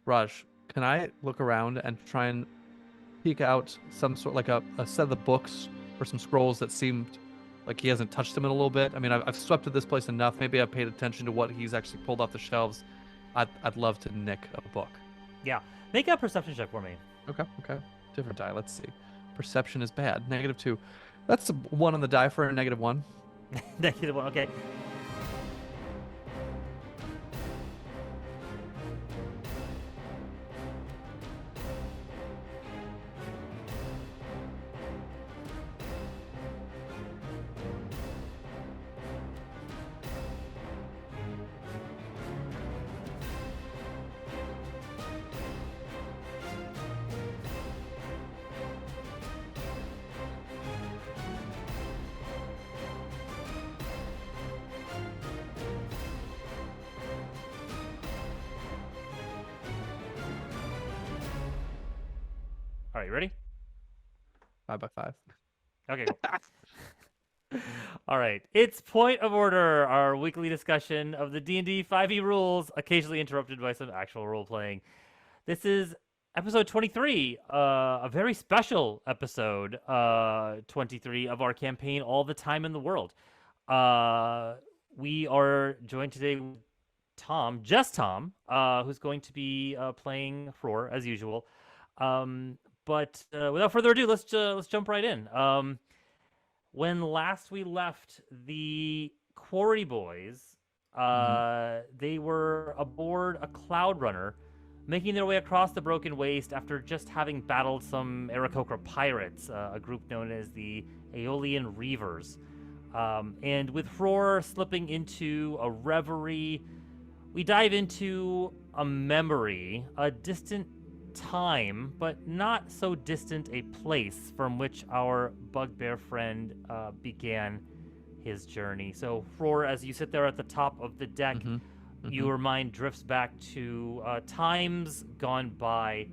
Raj, can I look around and try and peek out some sort like a set of the books or some scrolls that seemed like he hasn't touched them in a little bit? I mean, I've swept to this place enough. Maybe I've paid attention to what he's actually pulled off the shelves. I'd love to nick a book. Yeah. Make a perception check for me. Okay. Different die. Let's see. Perception is bad. -2. That's a 1 on the die for a -1. -1. Okay. All right, you ready? 5x5. Okay. All right. It's Point of Order, our weekly discussion of the D&D 5e rules, occasionally interrupted by some actual role-playing. This is episode 23, a very special episode, 23 of our campaign, All the Time in the World. We are joined today with Tom, just Tom, who's going to be playing Hror, as usual. But without further ado, let's jump right in. When last we left the Quarry Boys, they were aboard a Cloud Runner, making their way across the Broken Waste after just having battled some Aarakocra pirates, a group known as the Aeolian Reavers. And with Hror slipping into a reverie, we dive into a memory, a distant time, but not so distant a place from which our bugbear friend began his journey. So, Hror, as you sit there at the top of the deck, your mind drifts back to times gone by,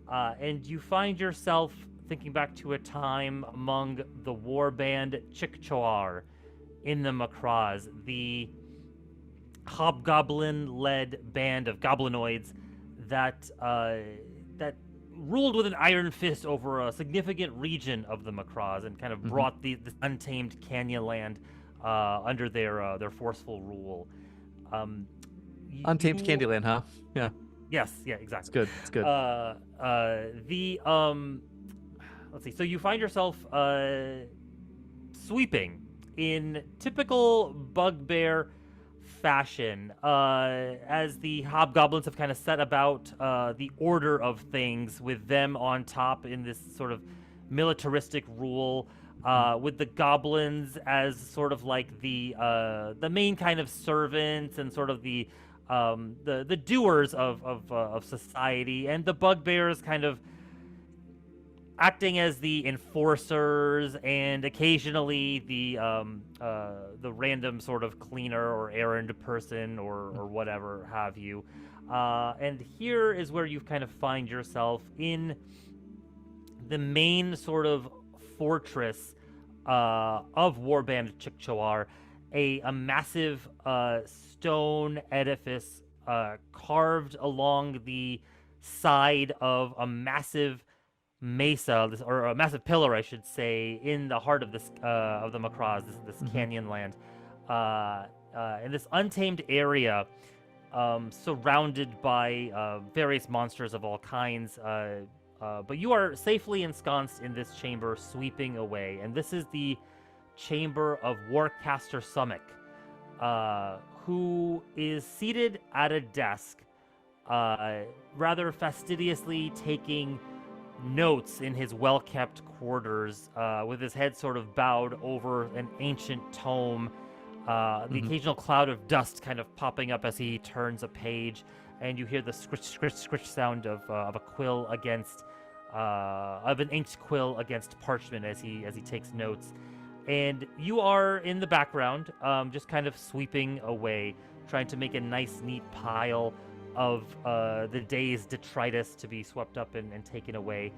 and you find yourself thinking back to a time among the warband Chicchoar in the Macraz, the hobgoblin-led band of goblinoids that ruled with an iron fist over a significant region of the Macraz and kind of brought this untamed canyon land under their forceful rule. Untamed Candyland, huh? Yeah. Yes, yeah, exactly. It's good. Let's see. So you find yourself sweeping in typical bugbear fashion, as the hobgoblins have kind of set about the order of things, with them on top in this sort of militaristic rule, with the goblins as sort of like the main kind of servants and sort of the doers of society, and the bugbears kind of acting as the enforcers and occasionally the random sort of cleaner or errand person or whatever have you. And here is where you kind of find yourself in the main sort of fortress of Warband Chicchoar, a massive stone edifice carved along the side of a massive mesa, or a massive pillar, I should say, in the heart of this of the Macraz, this canyon land, in this untamed area, surrounded by various monsters of all kinds. But you are safely ensconced in this chamber, sweeping away, and this is the chamber of Warcaster Summick, who is seated at a desk, rather fastidiously taking notes in his well-kept quarters, with his head sort of bowed over an ancient tome, the occasional cloud of dust kind of popping up as he turns a page, and you hear the scritch sound of a quill against of an inked quill against parchment as he takes notes. And you are in the background, just kind of sweeping away, trying to make a nice, neat pile of the day's detritus to be swept up and taken away,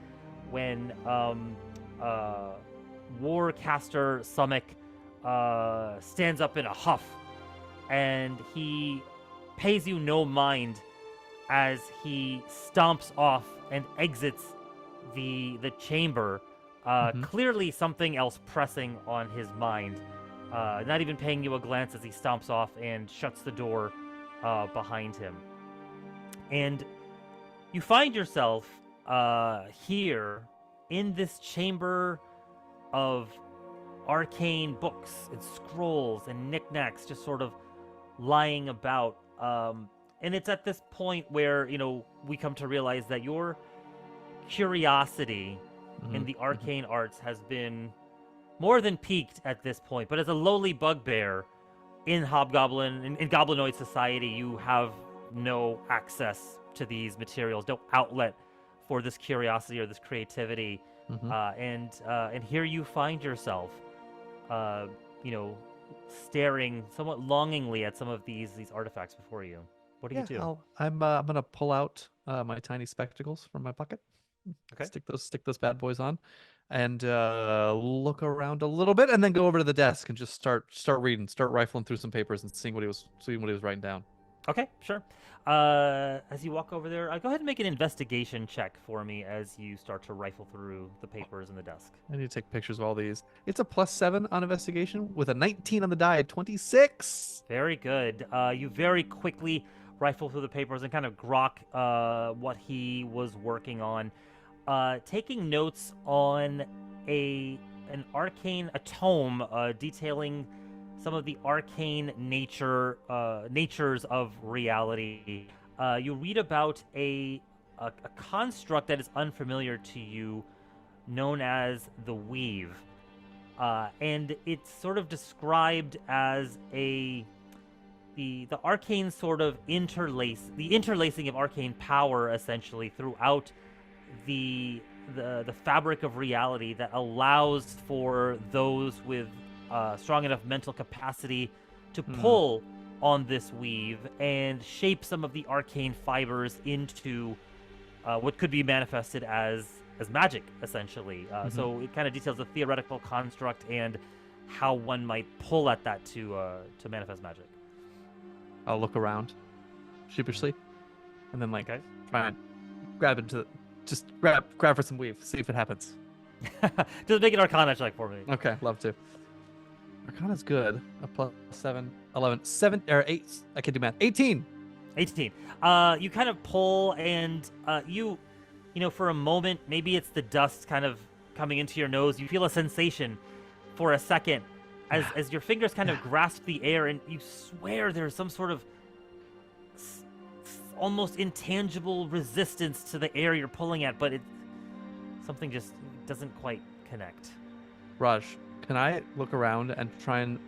when Warcaster Summick stands up in a huff, and he pays you no mind as he stomps off and exits the chamber. Clearly something else pressing on his mind. Not even paying you a glance as he stomps off and shuts the door behind him. And you find yourself here in this chamber of arcane books and scrolls and knickknacks just sort of lying about. And it's at this point where, we come to realize that your curiosity in the arcane arts has been more than piqued at this point. But as a lowly bugbear in Hobgoblin, in Goblinoid society, you have no access to these materials, no outlet for this curiosity or this creativity. And here you find yourself, staring somewhat longingly at some of these artifacts before you. What do you do? I'm gonna pull out my tiny spectacles from my pocket. Okay. Stick those bad boys on, and look around a little bit, and then go over to the desk and just start reading, start rifling through some papers and seeing what he was writing down. Okay, sure. As you walk over there, go ahead and make an investigation check for me as you start to rifle through the papers in the desk. I need to take pictures of all these. It's a +7 on investigation with a 19 on the die, 26. Very good. You very quickly rifle through the papers and kind of grok what he was working on. Taking notes on a tome detailing some of the arcane natures of reality. You read about a construct that is unfamiliar to you, known as the Weave, and it's sort of described as the arcane sort of interlacing of arcane power, essentially, throughout the fabric of reality that allows for those with strong enough mental capacity to pull on this weave and shape some of the arcane fibers into what could be manifested as magic, essentially. So it kind of details the theoretical construct and how one might pull at that to manifest magic. I'll look around sheepishly, and then try and grab grab for some weave, see if it happens. Just make an Arcana check for me. Okay, love to. Arcana's good. A +7, 11, 7 or 8. I can do math. 18. 18. You kind of pull, and you for a moment, maybe it's the dust kind of coming into your nose. You feel a sensation for a second as your fingers kind of grasp the air, and you swear there's some sort of almost intangible resistance to the air you're pulling at, but something just doesn't quite connect. Raj, can I look around and try and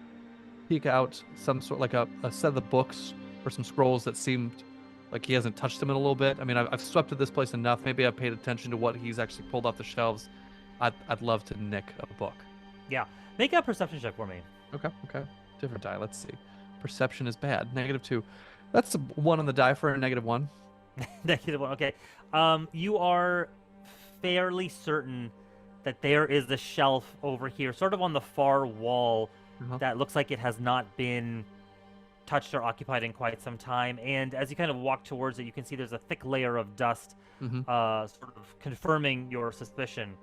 peek out some sort like a set of the books or some scrolls that seemed like he hasn't touched them in a little bit? I mean, I've swept to this place enough. Maybe I've paid attention to what he's actually pulled off the shelves. I'd love to nick a book. Yeah. Make a perception check for me. Okay. Different die. Let's see. Perception is bad. -2. That's a 1 on the die for a -1. -1. Okay. You are fairly certain that there is a shelf over here, sort of on the far wall, that looks like it has not been touched or occupied in quite some time. And as you kind of walk towards it, you can see there's a thick layer of dust, sort of confirming your suspicion.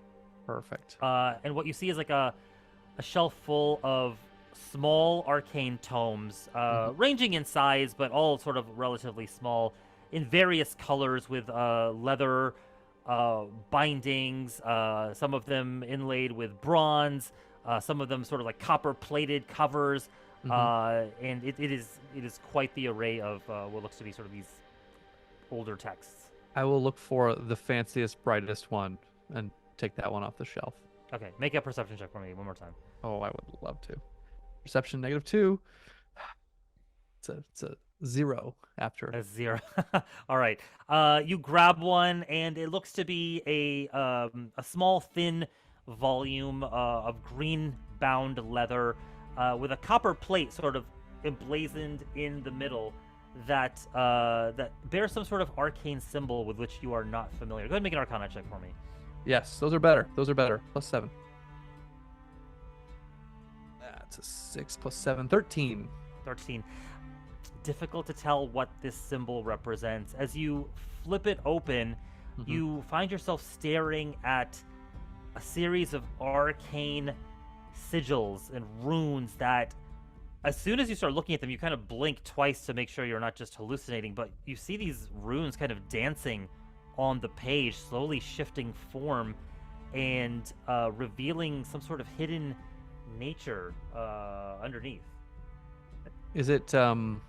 Perfect. And what you see is like a shelf full of small arcane tomes, ranging in size, but all sort of relatively small, in various colors with leather bindings, some of them inlaid with bronze, some of them sort of like copper-plated covers, and it is quite the array of what looks to be sort of these older texts. I will look for the fanciest, brightest one and take that one off the shelf. Okay, make a perception check for me one more time. Oh, I would love to. Perception -2. It's a 0 after. A 0. All right. You grab one, and it looks to be a small, thin volume of green-bound leather with a copper plate sort of emblazoned in the middle that bears some sort of arcane symbol with which you are not familiar. Go ahead and make an Arcana check for me. Yes, those are better. +7. That's a 6 + 7, 13. 13. difficult to tell what this symbol represents. As you flip it open, you find yourself staring at a series of arcane sigils and runes that, as soon as you start looking at them, you kind of blink twice to make sure you're not just hallucinating, but you see these runes kind of dancing on the page, slowly shifting form and revealing some sort of hidden nature underneath. Is it something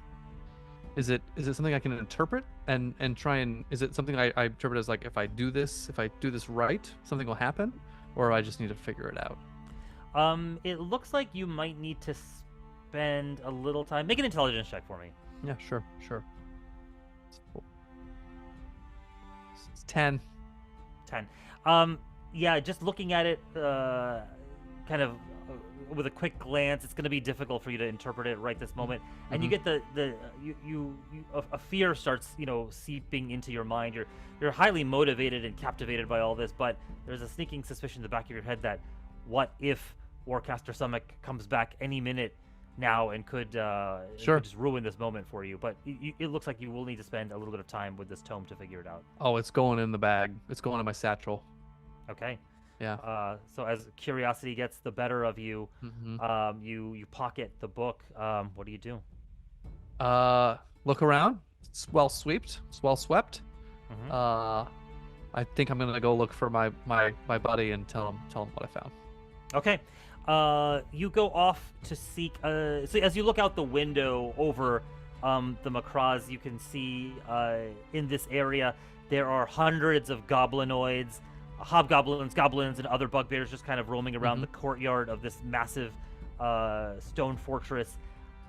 I can interpret and try and is it something I interpret as like if I do this right, something will happen, or I just need to figure it out? It looks like you might need to spend a little time. Make an intelligence check for me. Yeah, sure. It's 10. 10. Yeah, just looking at it, kind of with a quick glance, it's going to be difficult for you to interpret it right this moment. And you get a fear starts, seeping into your mind. You're highly motivated and captivated by all this, but there's a sneaking suspicion in the back of your head that what if Warcaster Summit comes back any minute now and could just ruin this moment for you. But it looks like you will need to spend a little bit of time with this tome to figure it out. Oh, it's going in the bag. It's going in my satchel. Okay. Yeah. So as curiosity gets the better of you, you pocket the book. What do you do? Look around. It's well swept. It's well swept. I think I'm gonna go look for my buddy and tell him what I found. Okay. You go off to seek. So as you look out the window over the Macraws, you can see in this area there are hundreds of goblinoids, hobgoblins, goblins, and other bugbears just kind of roaming around the courtyard of this massive stone fortress.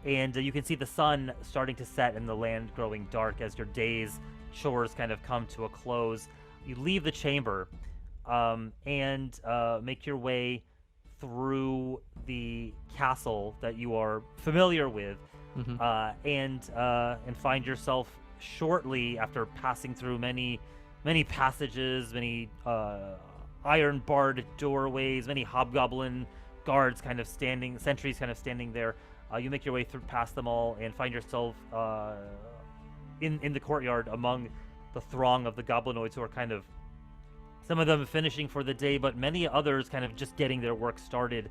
And you can see the sun starting to set and the land growing dark as your day's chores kind of come to a close. You leave the chamber and make your way through the castle that you are familiar with, and find yourself shortly after passing through many passages, many iron-barred doorways, many hobgoblin guards sentries kind of standing there. You make your way through past them all and find yourself in the courtyard among the throng of the goblinoids who are kind of, some of them finishing for the day, but many others kind of just getting their work started.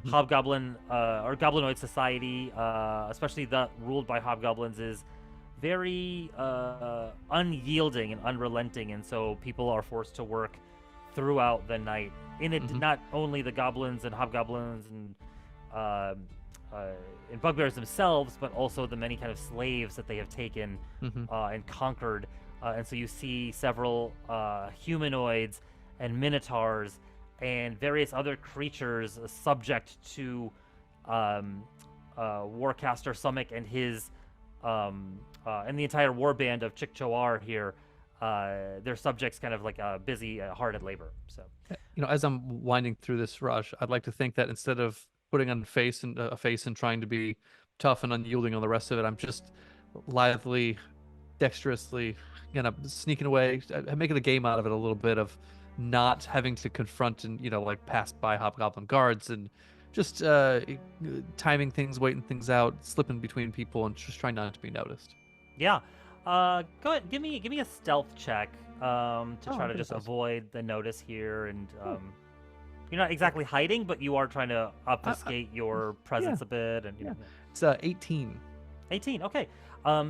Hobgoblin or Goblinoid society, especially that ruled by hobgoblins, is very unyielding and unrelenting, and so people are forced to work throughout the night. In it, not only the goblins and hobgoblins and bugbears themselves, but also the many kind of slaves that they have taken and conquered. And so you see several humanoids and minotaurs and various other creatures subject to Warcaster Summit and his and the entire warband of Chikchoar here. Their subjects kind of like busy, hard at labor. So, as I'm winding through this rush, I'd like to think that instead of putting on a face and trying to be tough and unyielding on the rest of it, I'm just lithely, dexterously, sneaking away, making a game out of it a little bit of not having to confront and pass by hobgoblin guards and just timing things, waiting things out, slipping between people, and just trying not to be noticed. Yeah. Go ahead. Give me a stealth check to try to just avoid the notice here, and you're not exactly hiding, but you are trying to obfuscate your presence a bit. And it's 18. 18. Okay.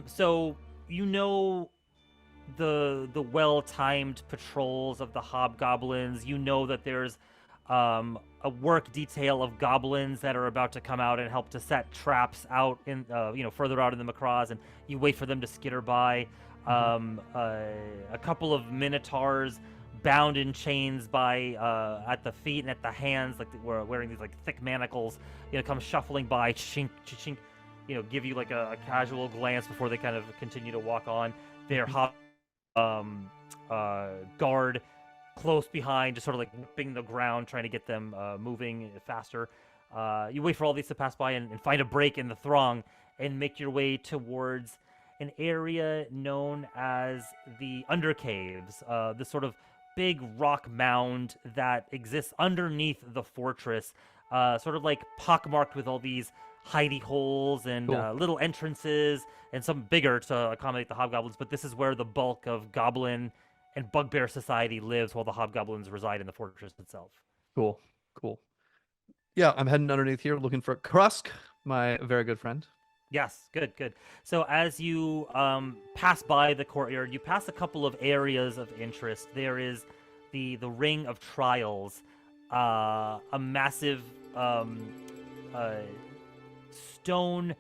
So the well-timed patrols of the hobgoblins. You know that there's a work detail of goblins that are about to come out and help to set traps out in further out in the Macraws, and you wait for them to skitter by. A couple of minotaurs bound in chains by at the feet and at the hands, like we're wearing these like thick manacles, come shuffling by, chink, chink, give you like a casual glance before they kind of continue to walk on. Their guard close behind, just sort of like whipping the ground, trying to get them moving faster. You wait for all these to pass by and find a break in the throng and make your way towards an area known as the Undercaves, this sort of big rock mound that exists underneath the fortress, sort of like pockmarked with all these hidey holes and Cool. little entrances, and some bigger to accommodate the hobgoblins. But this is where the bulk of goblin and bugbear society lives, while the hobgoblins reside in the fortress itself. Cool. Cool. Yeah, I'm heading underneath here looking for Krusk, my very good friend. Yes, good, good. So as you pass by the courtyard, you pass a couple of areas of interest. There is the Ring of Trials, a massive stone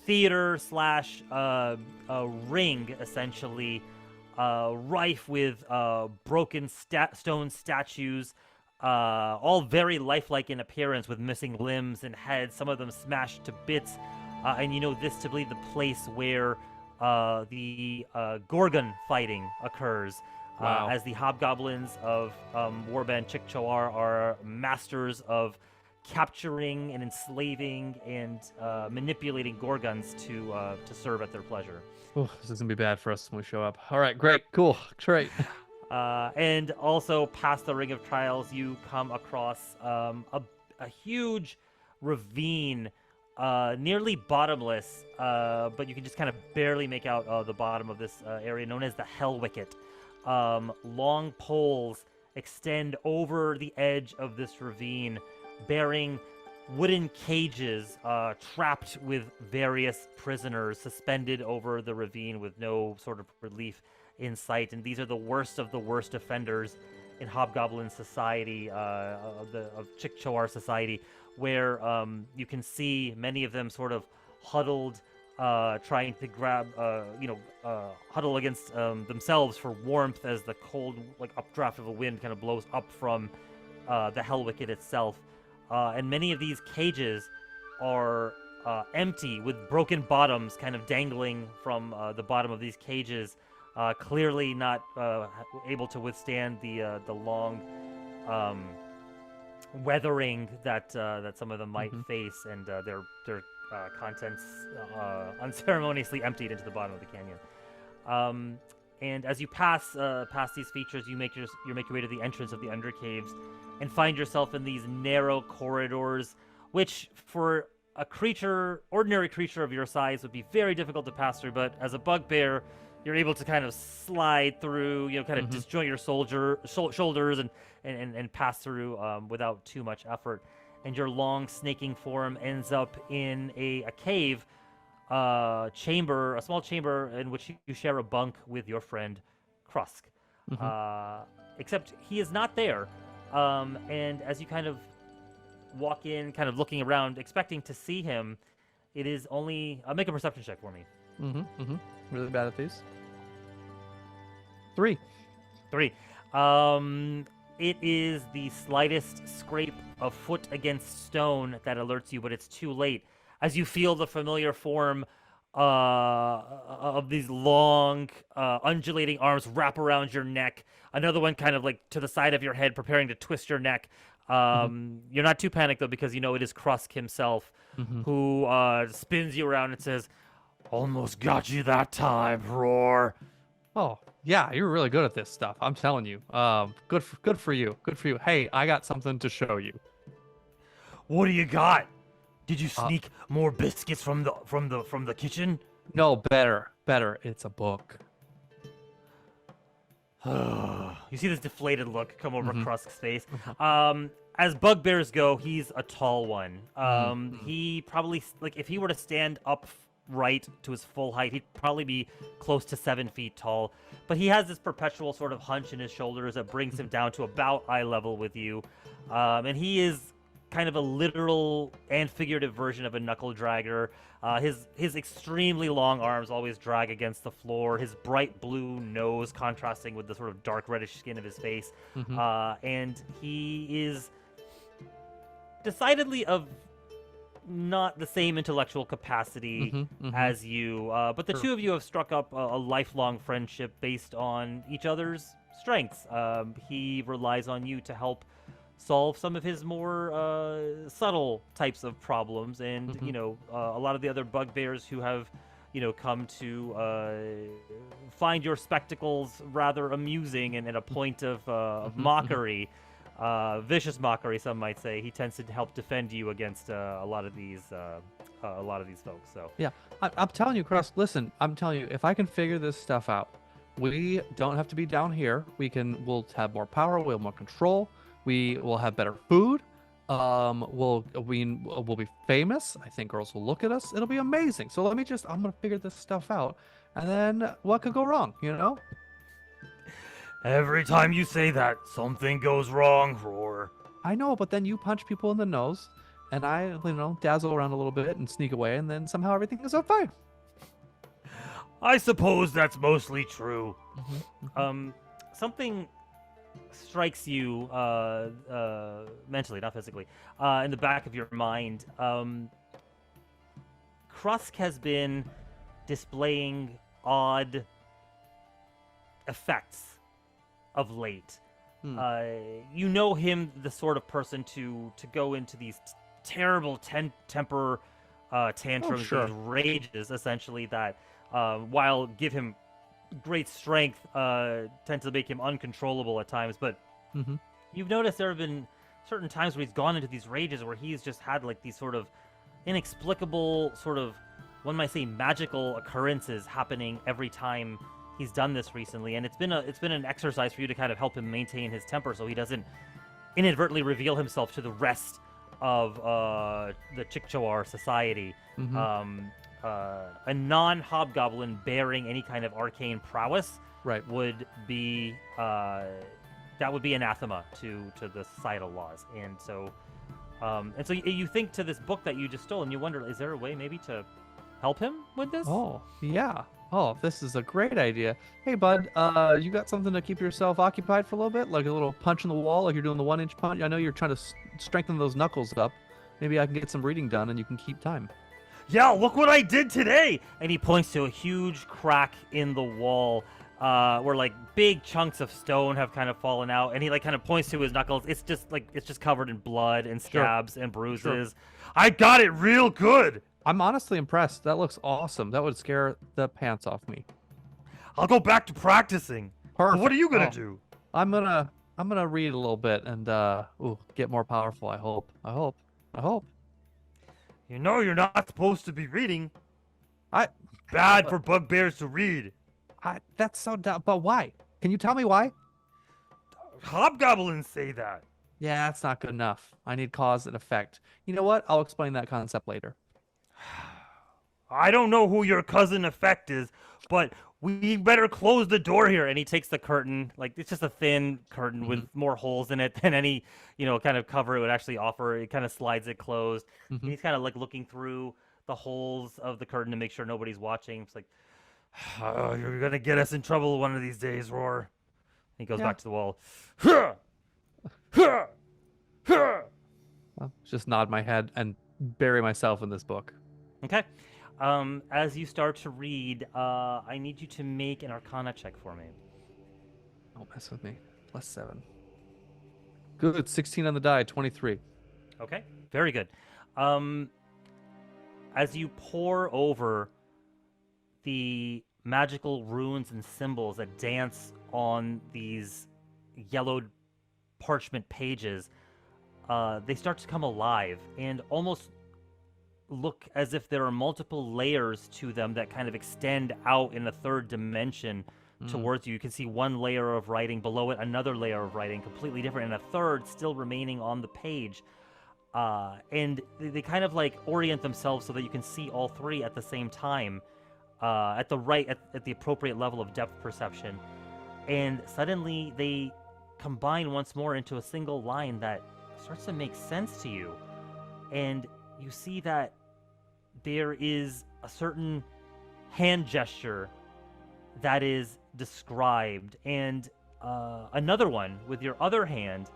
theater slash ring, essentially, rife with broken stone statues, all very lifelike in appearance, with missing limbs and heads, some of them smashed to bits. And you know this to be the place where the Gorgon fighting occurs. Wow. As the hobgoblins of Warband Chicchoar are masters of capturing and enslaving and manipulating Gorgons to serve at their pleasure. Oh, this is gonna be bad for us when we show up. All right, great, cool, great. And also, past the Ring of Trials, you come across a huge ravine, nearly bottomless, but you can just kind of barely make out the bottom of this area, known as the Hell Wicket. Long poles extend over the edge of this ravine, bearing wooden cages trapped with various prisoners suspended over the ravine with no sort of relief in sight. And these are the worst of the worst offenders in Hobgoblin society, of Chicchoar society, where you can see many of them sort of huddled, trying to grab, huddle against themselves for warmth as the cold, like, updraft of a wind kind of blows up from the Hell Wicket itself. And many of these cages are empty, with broken bottoms kind of dangling from the bottom of these cages, clearly not able to withstand the long weathering that some of them might face, and their contents unceremoniously emptied into the bottom of the canyon. And as you pass these features, you make your way to the entrance of the Undercaves, and find yourself in these narrow corridors, which for a ordinary creature of your size would be very difficult to pass through. But as a bugbear, you're able to kind of slide through, kind of disjoint your shoulders and pass through without too much effort. And your long snaking form ends up in a cave chamber, a small chamber in which you share a bunk with your friend Krusk. Except he is not there. And as you kind of walk in, kind of looking around, expecting to see him, it is only... make a perception check for me. Really bad at these. 3. It is the slightest scrape of foot against stone that alerts you, but it's too late. As you feel the familiar form of these long, undulating arms wrap around your neck, another one kind of like to the side of your head, preparing to twist your neck. You're not too panicked, though, because you know it is Krusk himself, who spins you around and says, "Almost got you that time, Hror." Oh, yeah, you're really good at this stuff. I'm telling you. Good for you. Good for you. Hey, I got something to show you. What do you got? Did you sneak more biscuits from the kitchen? No, better. It's a book. You see this deflated look come over Krusk's face. As bugbears go, he's a tall one. He probably, like, if he were to stand upright to his full height, he'd probably be close to 7 feet tall. But he has this perpetual sort of hunch in his shoulders that brings him down to about eye level with you. And he is kind of a literal and figurative version of a knuckle dragger. His extremely long arms always drag against the floor, his bright blue nose contrasting with the sort of dark reddish skin of his face. And he is decidedly of not the same intellectual capacity as you, but the two of you have struck up a lifelong friendship based on each other's strengths. He relies on you to help solve some of his more subtle types of problems, and a lot of the other bugbears who have come to find your spectacles rather amusing and at a point of mockery vicious mockery, some might say. He tends to help defend you against a lot of these folks. So Yeah, I'm telling you, Cross. Listen, I'm telling you, if I can figure this stuff out, we don't have to be down here. We'll have more power. We'll have more control. We will have better food. We'll be famous. I think girls will look at us. It'll be amazing. So I'm gonna figure this stuff out, and then what could go wrong? You know? every time you say that, something goes wrong, Hror. I know, but then you punch people in the nose, and I, dazzle around a little bit and sneak away, and then somehow everything is fine. I suppose that's mostly true. Something strikes you mentally, not physically, in the back of your mind. Krusk has been displaying odd effects of late. You know him, the sort of person to go into these terrible temper tantrums, sure. these rages, essentially, that while give him great strength, tend to make him uncontrollable at times. But you've noticed there have been certain times where he's gone into these rages where he's just had like these sort of inexplicable, sort of, one might say, magical occurrences happening every time he's done this recently. And it's been an exercise for you to kind of help him maintain his temper so he doesn't inadvertently reveal himself to the rest of the Chickasaw society. A non-hobgoblin bearing any kind of arcane prowess would be that would be anathema to the societal laws. And so you think to this book that you just stole, and you wonder, is there a way maybe to help him with this? Oh, yeah. Oh, this is a great idea. Hey, bud, you got something to keep yourself occupied for a little bit? Like a little punch in the wall, like you're doing the 1-inch punch? I know you're trying to strengthen those knuckles up. Maybe I can get some reading done and you can keep time. Yeah, look what I did today! And he points to a huge crack in the wall where like big chunks of stone have kind of fallen out, and he like kind of points to his knuckles. It's just covered in blood and scabs and bruises. Sure. I got it real good! I'm honestly impressed. That looks awesome. That would scare the pants off me. I'll go back to practicing. Perfect. What are you gonna do? I'm gonna read a little bit and get more powerful. I hope. You know you're not supposed to be reading. Bad for bugbears to read. That's so dumb. But why? Can you tell me why? Hobgoblins say that. Yeah, that's not good enough. I need cause and effect. You know what? I'll explain that concept later. I don't know who your cousin Effect is, but we better close the door here. And he takes the curtain, like it's just a thin curtain with more holes in it than any, kind of cover it would actually offer. It kind of slides it closed. And he's kind of like looking through the holes of the curtain to make sure nobody's watching. It's like, oh, you're gonna get us in trouble one of these days, Hror. He goes back to the wall. I'll just nod my head and bury myself in this book. Okay. As you start to read, I need you to make an Arcana check for me. Don't mess with me. +7. Good. 16 on the die. 23. Okay. Very good. As you pore over the magical runes and symbols that dance on these yellowed parchment pages, they start to come alive and almost look as if there are multiple layers to them that kind of extend out in a third dimension towards you. You can see one layer of writing, below it another layer of writing, completely different, and a third still remaining on the page. And they kind of like orient themselves so that you can see all three at the same time, at the appropriate level of depth perception. And suddenly they combine once more into a single line that starts to make sense to you. And you see that there is a certain hand gesture that is described, and another one with your other hand,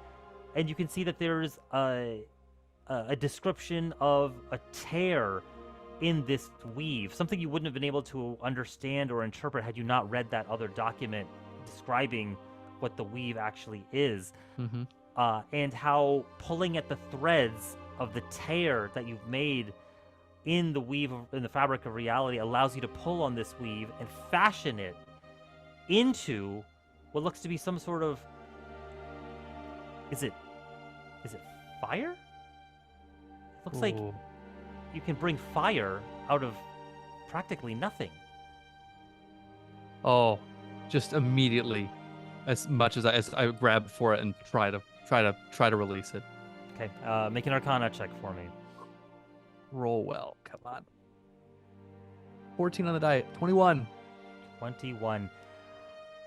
and you can see that there's a description of a tear in this weave, something you wouldn't have been able to understand or interpret had you not read that other document describing what the weave actually is, and how pulling at the threads of the tear that you've made in the weave in the fabric of reality allows you to pull on this weave and fashion it into what looks to be some sort of, is it Is it fire? Looks like Ooh. you can bring fire out of practically nothing. Oh, just immediately, as much as I grab for it and try to release it. Okay, make an Arcana check for me. Roll well. Come on. 14 on the die. 21. 21.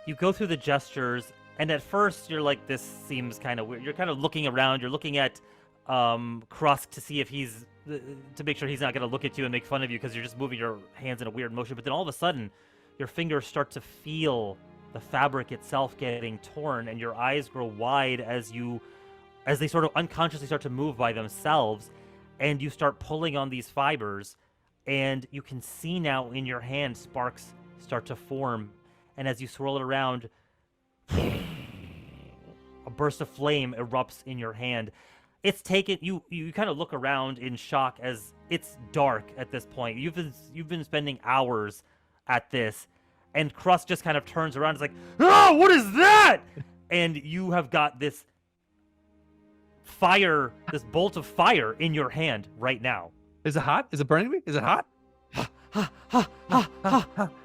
You go through the gestures, and at first you're like, this seems kind of weird. You're kind of looking around. You're looking at Krusk to see if he's to make sure he's not going to look at you and make fun of you because you're just moving your hands in a weird motion. But then all of a sudden, your fingers start to feel the fabric itself getting torn, and your eyes grow wide as they sort of unconsciously start to move by themselves, and you start pulling on these fibers, and you can see now in your hand sparks start to form, and as you swirl it around, a burst of flame erupts in your hand. It's taken you kind of look around in shock as it's dark at this point. You've been spending hours at this, and Krusk just kind of turns around. It's like, oh, what is that? And you have got this fire, this bolt of fire in your hand right now. Is it hot? Is it burning me? Is it hot? You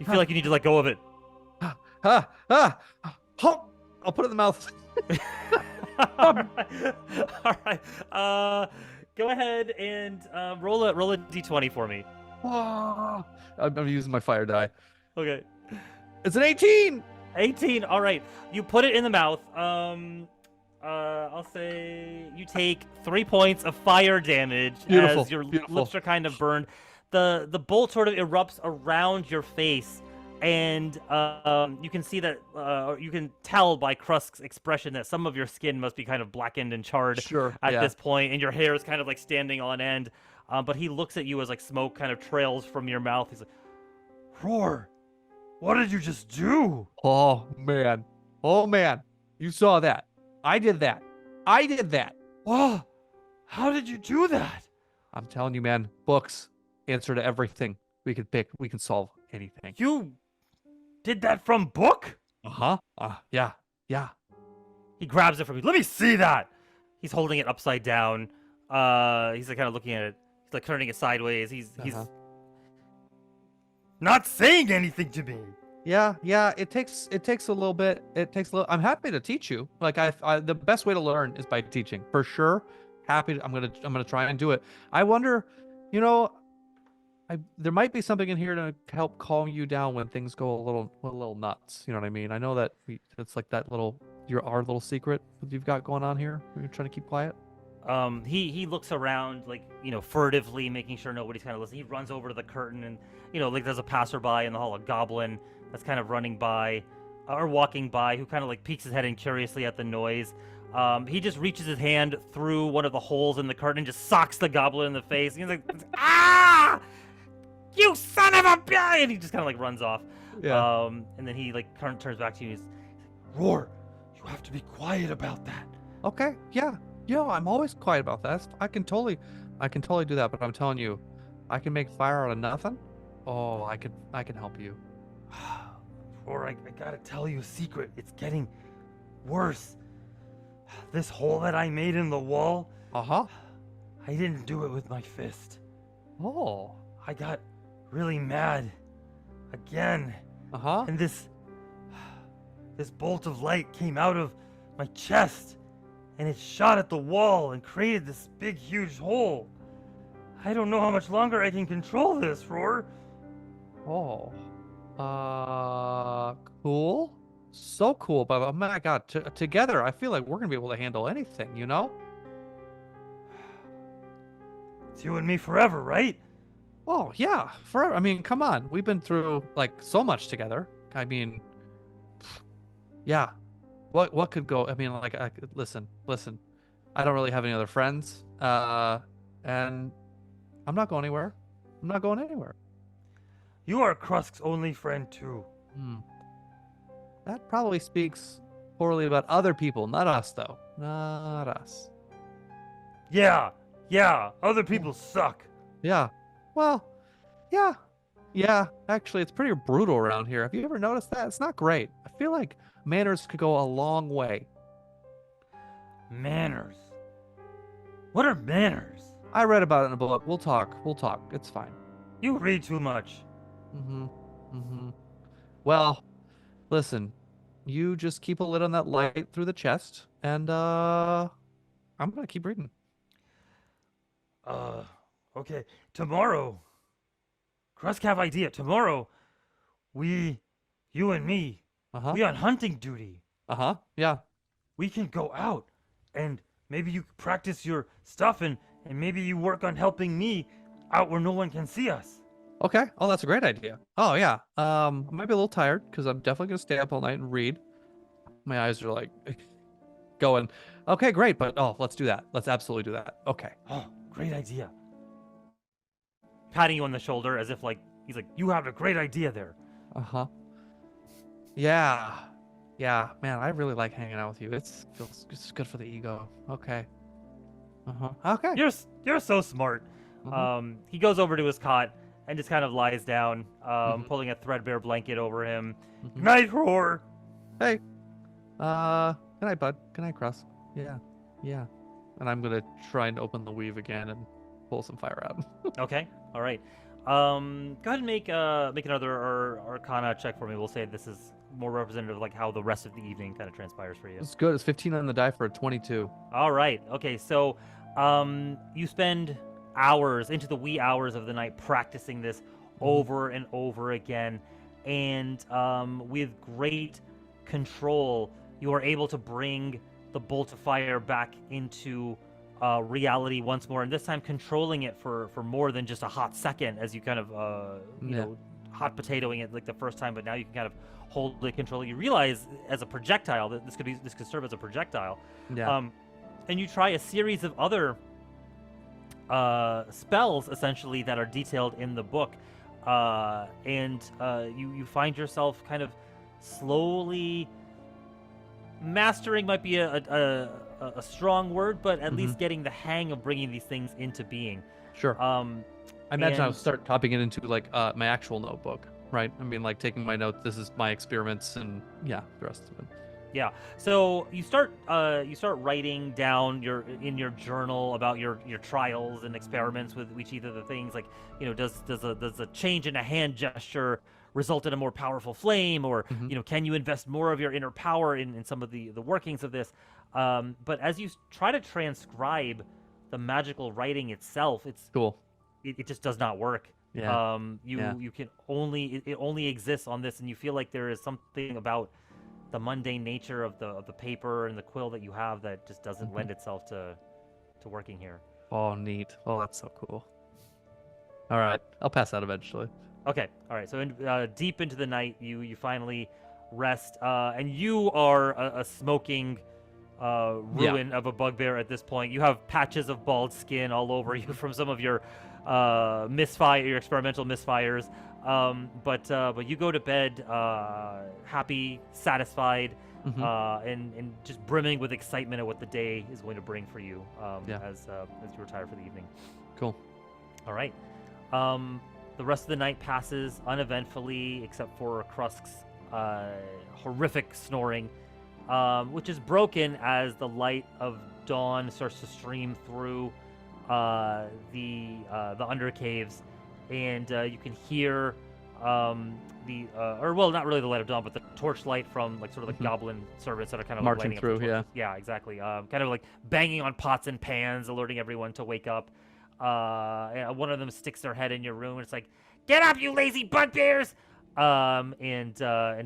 feel like you need to let go of it. I'll put it in the mouth. All right. Go ahead and roll a d20 for me. I'm using my fire die. Okay. It's an 18. 18. All right. You put it in the mouth. I'll say you take 3 points of fire damage as your lips are kind of burned. The bolt sort of erupts around your face, and you can see that you can tell by Krusk's expression that some of your skin must be kind of blackened and charred at this point, and your hair is kind of like standing on end. But he looks at you as like smoke kind of trails from your mouth. He's like, Hror, what did you just do? Oh man, you saw that. I did that. Oh, how did you do that? I'm telling you, man, books answer to everything. We can pick, we can solve anything. You did that from book? Yeah. He grabs it from you. Let me see that. He's holding it upside down. He's like kind of looking at it. He's like turning it sideways. He's not saying anything to me. Yeah. It takes a little bit. I'm happy to teach you. Like the best way to learn is by teaching, for sure. I'm gonna try and do it. I wonder, there might be something in here to help calm you down when things go a little nuts. You know what I mean? I know that it's like that our little secret that you've got going on here. You're trying to keep quiet. He looks around like, furtively, making sure nobody's kind of listening. He runs over to the curtain and, like there's a passerby in the hall, a goblin that's kind of running by or walking by who kind of like peeks his head in curiously at the noise. He just reaches his hand through one of the holes in the curtain and just socks the goblin in the face. He's like, ah! You son of a bitch! And he just kind of like runs off. Yeah. And then he like turns back to you. He's like, Hror, you have to be quiet about that. Okay. Yeah. I'm always quiet about that. I can totally do that. But I'm telling you, I can make fire out of nothing. Oh, I can help you. Hror, I gotta tell you a secret. It's getting worse. This hole that I made in the wall. I didn't do it with my fist. Oh. I got really mad again. And this bolt of light came out of my chest, and it shot at the wall and created this big, huge hole. I don't know how much longer I can control this, Hror. Oh. Cool. So cool, but oh my God, together, I feel like we're gonna be able to handle anything, It's you and me forever, right? Oh yeah, forever. I mean, come on, we've been through like so much together. I mean, yeah. What could go? I mean, like, listen. I don't really have any other friends, and I'm not going anywhere. You are Krusk's only friend too. That probably speaks poorly about other people, not us, though. Not us. Yeah. Other people suck. Yeah. Well, yeah. Actually, it's pretty brutal around here. Have you ever noticed that? It's not great. I feel like manners could go a long way. Manners. What are manners? I read about it in a book. We'll talk. We'll talk. It's fine. You read too much. Mm-hmm. Mm-hmm. Well, listen, you just keep a lid on that light through the chest, and I'm gonna keep reading. Uh, okay. Tomorrow, Krusk have idea. Tomorrow, you and me, Uh-huh. we on hunting duty. Uh-huh. Yeah. We can go out, and maybe you practice your stuff, and maybe you work on helping me out where no one can see us. Okay. Oh, that's a great idea. Oh, yeah. I might be a little tired because I'm definitely gonna stay up all night and read. My eyes are like going, okay, great, but oh, let's do that. Let's absolutely do that. Okay. Oh, great idea. Patting you on the shoulder as if like he's like, you have a great idea there. Uh-huh. Yeah. Yeah, man, I really like hanging out with you. It's good for the ego. Okay. Uh-huh. Okay. You're so smart. He goes over to his cot and just kind of lies down, pulling a threadbare blanket over him. Mhm. Night, Hror. Hey. Good night, bud. Good night, Cross. Yeah. Yeah. And I'm gonna try and open the weave again and pull some fire out. Okay, all right. Go ahead and make another Arcana check for me. We'll say this is more representative of like how the rest of the evening kind of transpires for you. It's good. It's 15 on the die for a 22. All right. Okay. So, you spend hours into the wee hours of the night practicing this over and over again, and with great control, you are able to bring the bolt of fire back into reality once more, and this time controlling it for more than just a hot second, as you kind of you know, hot potatoing it like the first time, but now you can kind of hold the control. You realize as a projectile that this could serve as a projectile. Yeah. And you try a series of other spells essentially that are detailed in the book, and you find yourself kind of slowly mastering, might be a strong word, but at least getting the hang of bringing these things into being. Sure. I imagine I'll start copying it into like my actual notebook, right? I mean, like taking my notes. This is my experiments, and yeah, the rest of it. Yeah. So you start writing down in your journal about your trials and experiments with each of the things. Like, you know, does a change in a hand gesture result in a more powerful flame, or you know, can you invest more of your inner power in some of the workings of this? But as you try to transcribe the magical writing itself, it's cool. It just does not work. Yeah. You can only it only exists on this, and you feel like there is something about the mundane nature of the paper and the quill that you have that just doesn't lend itself to working here. Oh, neat. Oh, that's so cool. All right, I'll pass out eventually. Okay, all right. So deep into the night, you finally rest, and you are a smoking ruin of a bugbear at this point. You have patches of bald skin all over you from some of your your experimental misfires. But you go to bed happy, satisfied, and just brimming with excitement at what the day is going to bring for you as you retire for the evening. Cool. All right. The rest of the night passes uneventfully, except for Krusk's horrific snoring, which is broken as the light of dawn starts to stream through the undercaves, and you can hear not really the light of dawn, but the torchlight from like sort of like goblin servants that are kind of marching like through. Yeah, exactly. Kind of like banging on pots and pans, alerting everyone to wake up. And one of them sticks their head in your room, and it's like, "Get up, you lazy bugbears!" And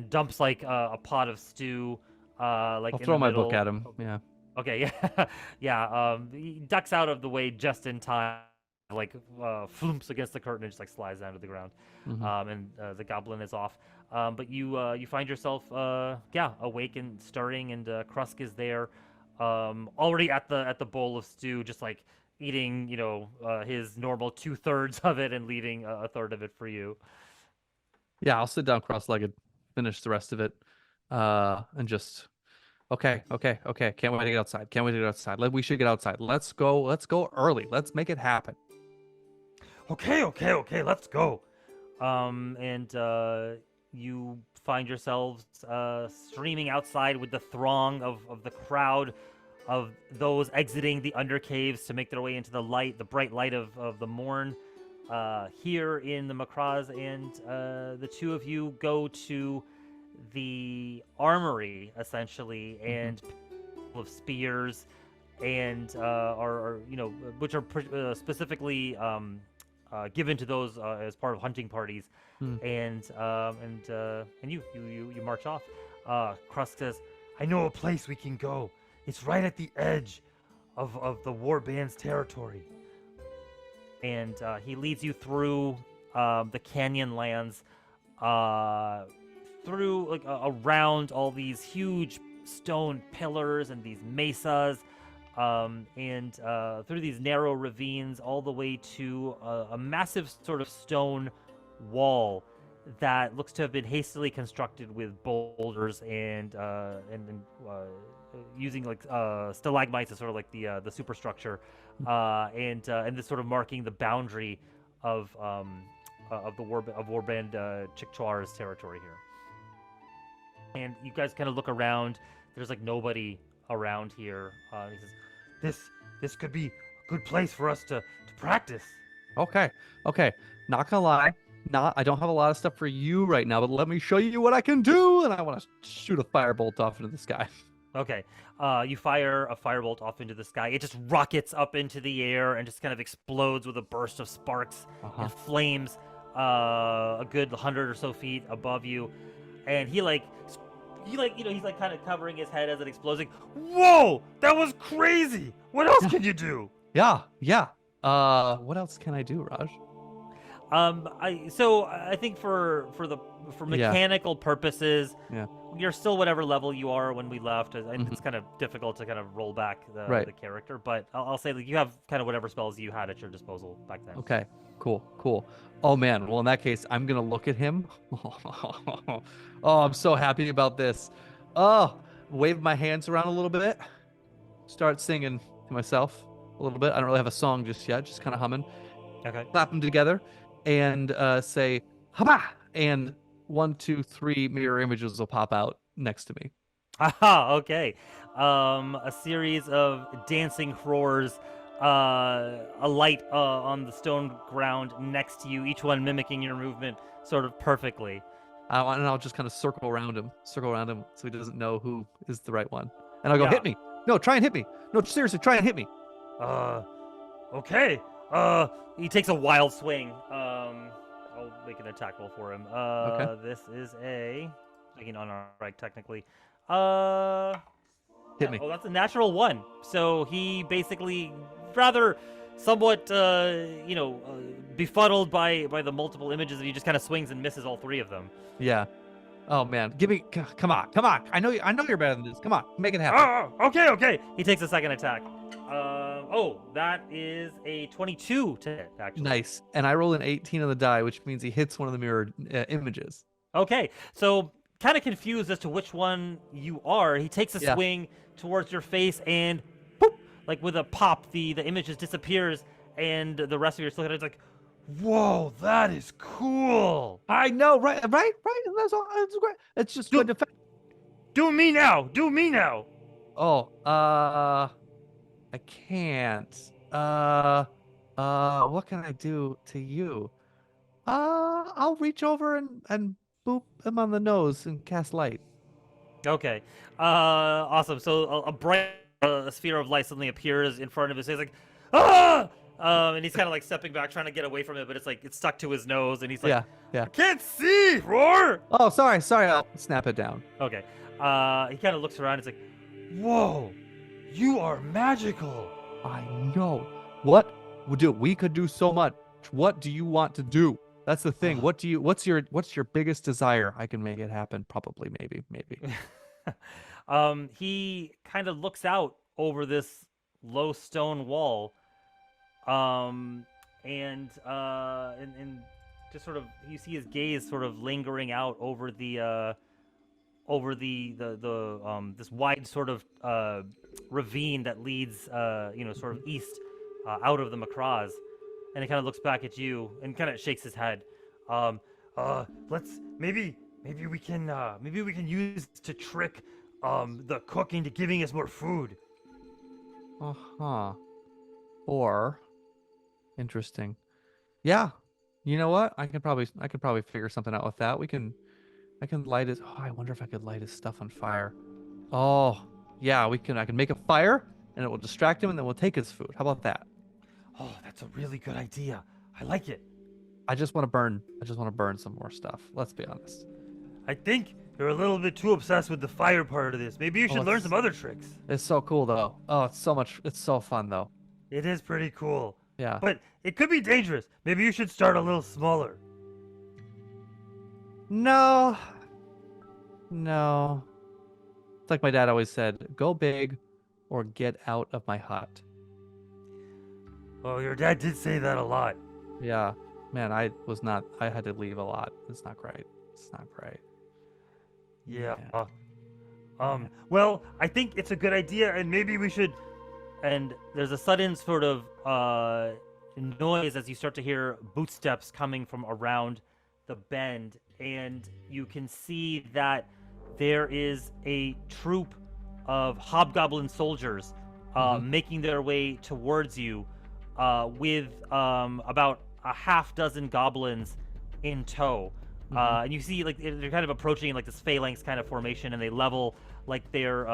dumps like a pot of stew. Like I'll in throw the my middle. book at him. Yeah. Okay, yeah, yeah. He ducks out of the way just in time, like floomps against the curtain and just like slides down to the ground. And the goblin is off. But you find yourself awake and stirring, and Krusk is there, already at the bowl of stew, just like eating, his normal 2/3 of it and leaving a third of it for you. Yeah, I'll sit down cross-legged, finish the rest of it, and just okay. Can't wait to get outside. We should get outside. Let's go early. Let's make it happen. Okay, let's go. And you find yourselves streaming outside with the throng of the crowd of those exiting the undercaves to make their way into the bright light of the morn. Here in the Macraz, and the two of you go to the armory essentially, and of spears, and are which are specifically given to those as part of hunting parties, and you march off. Krusk says, "I know a place we can go. It's right at the edge of the warband's territory." And he leads you through the canyon lands, through around all these huge stone pillars and these mesas, and through these narrow ravines, all the way to a massive sort of stone wall that looks to have been hastily constructed with boulders and using stalagmites as sort of like the superstructure, and this sort of marking the boundary of Warband Chikchwar's territory here. And you guys kind of look around. There's like nobody around here. He says, "This could be a good place for us to practice." Okay. Not gonna lie. I don't have a lot of stuff for you right now, but let me show you what I can do. And I want to shoot a firebolt off into the sky. Okay. You fire a firebolt off into the sky. It just rockets up into the air and just kind of explodes with a burst of sparks and flames a good 100 or so feet above you. And he's like kind of covering his head as it explodes. Like, "Whoa, that was crazy. What else can you do?" Yeah. What else can I do, Raj? I think for mechanical purposes, you're still whatever level you are when we left, and it's kind of difficult to kind of roll back the character. But I'll say you have kind of whatever spells you had at your disposal back then. Okay, cool. Oh man, well in that case, I'm gonna look at him. Oh, I'm so happy about this. Oh, wave my hands around a little bit. Start singing to myself a little bit. I don't really have a song just yet, just kind of humming. Okay. Clap them together and say "Haba!" and 1, 2, 3 mirror images will pop out next to me. Aha, okay. A series of dancing Hrors alight on the stone ground next to you, each one mimicking your movement sort of perfectly. And I'll just kind of circle around him so he doesn't know who is the right one. And I'll go, "Hit me. No, try and hit me. No, seriously, try and hit me." Okay. He takes a wild swing. I'll make an attack roll for him. Okay. This is making on our right technically. Hit me. Oh, that's a natural 1. So he basically rather somewhat befuddled by the multiple images, and he just kind of swings and misses all 3 of them. Yeah. Oh man, come on. I know you're better than this. Come on, make it happen. Oh, okay. He takes a second attack. That is a 22 to hit, actually. Nice. And I roll an 18 on the die, which means he hits one of the mirrored images. Okay, so kind of confused as to which one you are. He takes a swing towards your face, and boop, like with a pop, the image just disappears, and the rest of your still it's like, "Whoa, that is cool." I know, right? And that's all. That's great. It's just good to. Do me now. Oh, I can't. What can I do to you? I'll reach over and boop him on the nose and cast light. Okay. Awesome. So a bright sphere of light suddenly appears in front of his face, like, "Ah!" And he's kind of like stepping back, trying to get away from it, but it's like it's stuck to his nose, and he's like, "Yeah. I can't see, Hror!" Oh, sorry. I'll snap it down. Okay. He kind of looks around. He's like, "Whoa, you are magical." I know. What would do? We could do so much. What do you want to do? That's the thing. What's your biggest desire? I can make it happen. Probably, maybe. He kind of looks out over this low stone wall, and just sort of you see his gaze sort of lingering out over the this wide sort of ravine that leads sort of east out of the Macraz, and he kind of looks back at you and kind of shakes his head. Let's maybe we can use to trick the cook into giving us more food. Uh-huh. Or interesting. Yeah. You know what? I could probably figure something out with that. I can light his I wonder if I could light his stuff on fire. Oh, yeah, I can make a fire and it will distract him and then we'll take his food. How about that? Oh, that's a really good idea. I like it. I just want to burn some more stuff. Let's be honest. I think you're a little bit too obsessed with the fire part of this. Maybe you Oh, should learn some other tricks. it's so cool though. Oh, it's so fun though. It is pretty cool. Yeah. But it could be dangerous. Maybe you should start a little smaller. No. No. It's like my dad always said, go big or get out of my hut. Oh, your dad did say that a lot. Yeah. Man, I had to leave a lot. It's not great. It's not great. Yeah. Yeah. Well, I think it's a good idea, and maybe we should. And there's a sudden sort of noise as you start to hear bootsteps coming from around the bend, and you can see that there is a troop of hobgoblin soldiers making their way towards you with about a half dozen goblins in tow. And you see, like, they're kind of approaching like this phalanx kind of formation, and they level like their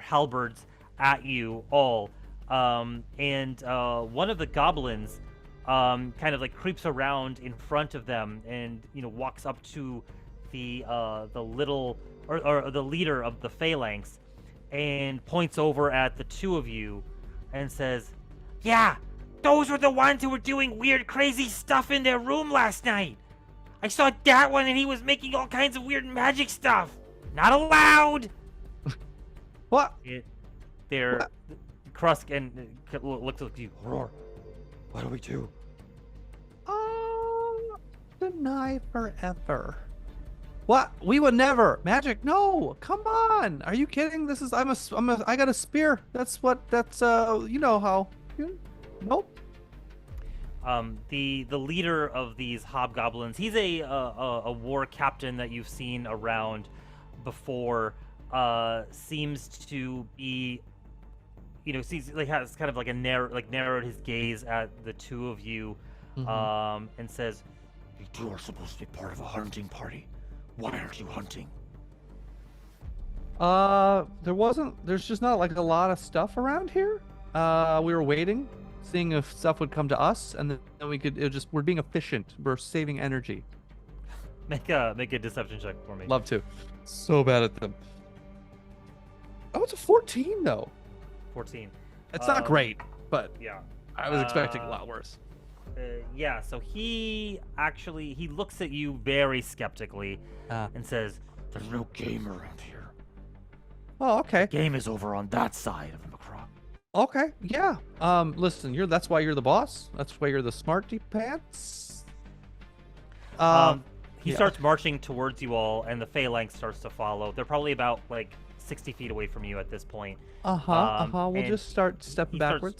halberds at you all. And one of the goblins kind of like creeps around in front of them, and walks up to the little or the leader of the phalanx, and points over at the two of you, and says, "Yeah, those were the ones who were doing weird, crazy stuff in their room last night. I saw that one, and he was making all kinds of weird magic stuff. Not allowed." What? They're Krusk and looks at you. Hror, what do we do? Deny forever. What? We would never. Magic? No. Come on. Are you kidding? I got a spear. That's you know how. Nope. The leader of these hobgoblins, he's a war captain that you've seen around before. Seems to be, has kind of like narrowed his gaze at the two of you, and says, "You two are supposed to be part of a hunting party. Why aren't you hunting?" There's just not like a lot of stuff around here. We were waiting, seeing if stuff would come to us, and then we're being efficient. We're saving energy. Make a deception check for me. Love to. So bad at them. Oh, it's a 14 though. 14. It's not great, but Yeah. I was expecting a lot worse. Yeah, so he looks at you very skeptically and says, "There's no game around here. Oh, okay. Game is over on that side of the crop." Okay, yeah. Listen, that's why you're the boss. That's why you're the smarty pants. He starts marching towards you all, and the phalanx starts to follow. They're probably about like 60 feet away from you at this point. We'll just start stepping backward.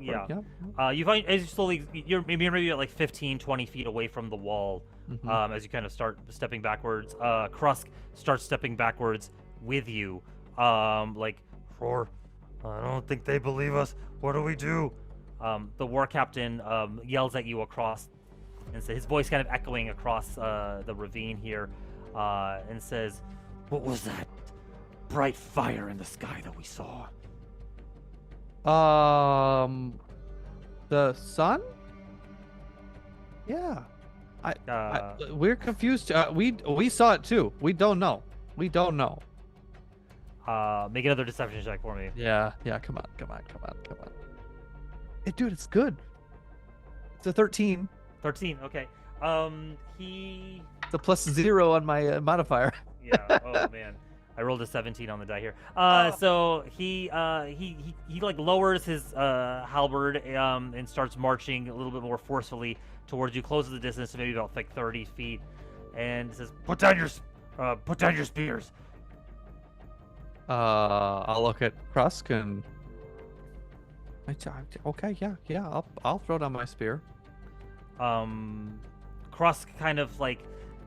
Yeah. You find as you slowly, you're maybe at like 15, 20 feet away from the wall. As you kind of start stepping backwards, Krusk starts stepping backwards with you. Like, "Hror, I don't think they believe us. What do we do?" The war captain yells at you across, and his voice kind of echoing across the ravine here, and says, "What was that bright fire in the sky that we saw?" The sun? Yeah. We're confused. We saw it too. We don't know. Make another deception check for me. Yeah. Come on. Hey, dude, it's good. It's a 13. 13. Okay. He. It's a +0 on my modifier. Yeah. Oh man. I rolled a 17 on the die here. So he like lowers his halberd and starts marching a little bit more forcefully towards you, closes the distance to maybe about like 30 feet, and says, put down your spears." I'll look at Krusk and. Okay, yeah. I'll throw down my spear. Krusk kind of like,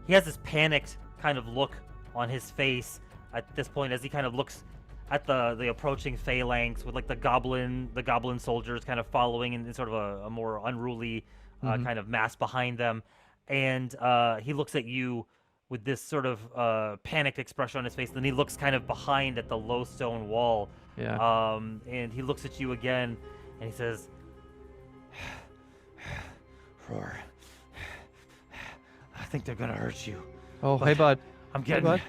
he has this panicked kind of look on his face at this point as he kind of looks at the approaching phalanx with like the goblin soldiers kind of following in sort of a more unruly kind of mass behind them, and he looks at you with this sort of panicked expression on his face. Then he looks kind of behind at the low stone wall, Yeah. and he looks at you again, and he says, "Hror, I think they're gonna hurt you." Oh, hey, bud. I'm Hey, getting, bud.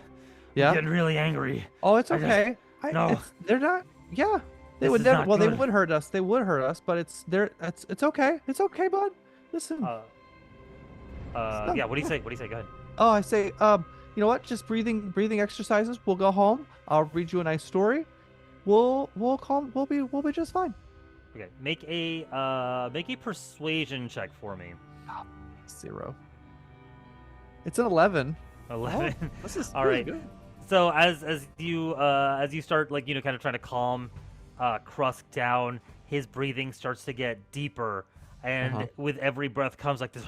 Yeah. I'm getting really angry. Oh, it's I just- okay. No. They're not. Yeah. They This would is never. not Well, they good. would hurt us. They would hurt us, but it's okay. It's okay, bud. Listen. Yeah. What do you say? What do you say? Go ahead. Oh, I say, you know what? Just breathing exercises. We'll go home. I'll read you a nice story. We'll calm. We'll be just fine. Okay. Make a persuasion check for me. 0. It's an 11. 11. Oh, this is All really right. good. So as you start like kind of trying to calm Krusk down, his breathing starts to get deeper, and with every breath comes like this.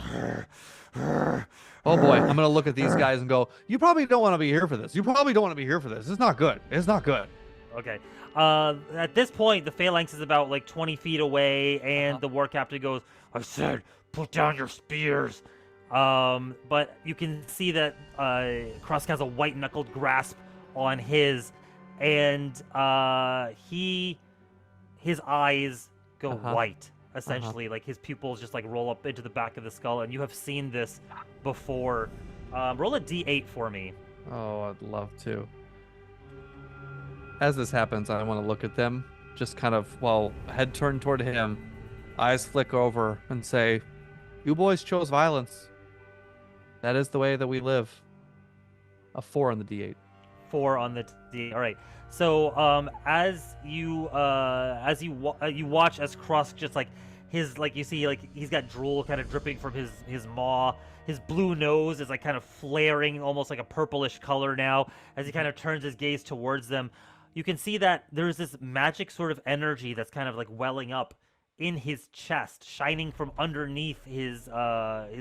Oh boy, I'm gonna look at these guys and go, "You probably don't want to be here for this. You probably don't want to be here for this. It's not good. It's not good." Okay. At this point, the phalanx is about like 20 feet away, and the war captain goes, "I said, put down your spears." But you can see that Krusk has a white-knuckled grasp on his, and his eyes go white, essentially. Like his pupils just like roll up into the back of the skull, and you have seen this before. Roll a d8 for me. Oh, I'd love to. As this happens, I want to look at them, just kind of, head turned toward him, eyes flick over, and say, "You boys chose violence. That is the way that we live." A 4 on the D8. 4 on the D. All right. So as you watch as Krusk just like you see like he's got drool kind of dripping from his maw. His blue nose is like kind of flaring, almost like a purplish color now. As he kind of turns his gaze towards them, you can see that there's this magic sort of energy that's kind of like welling up in his chest, shining from underneath his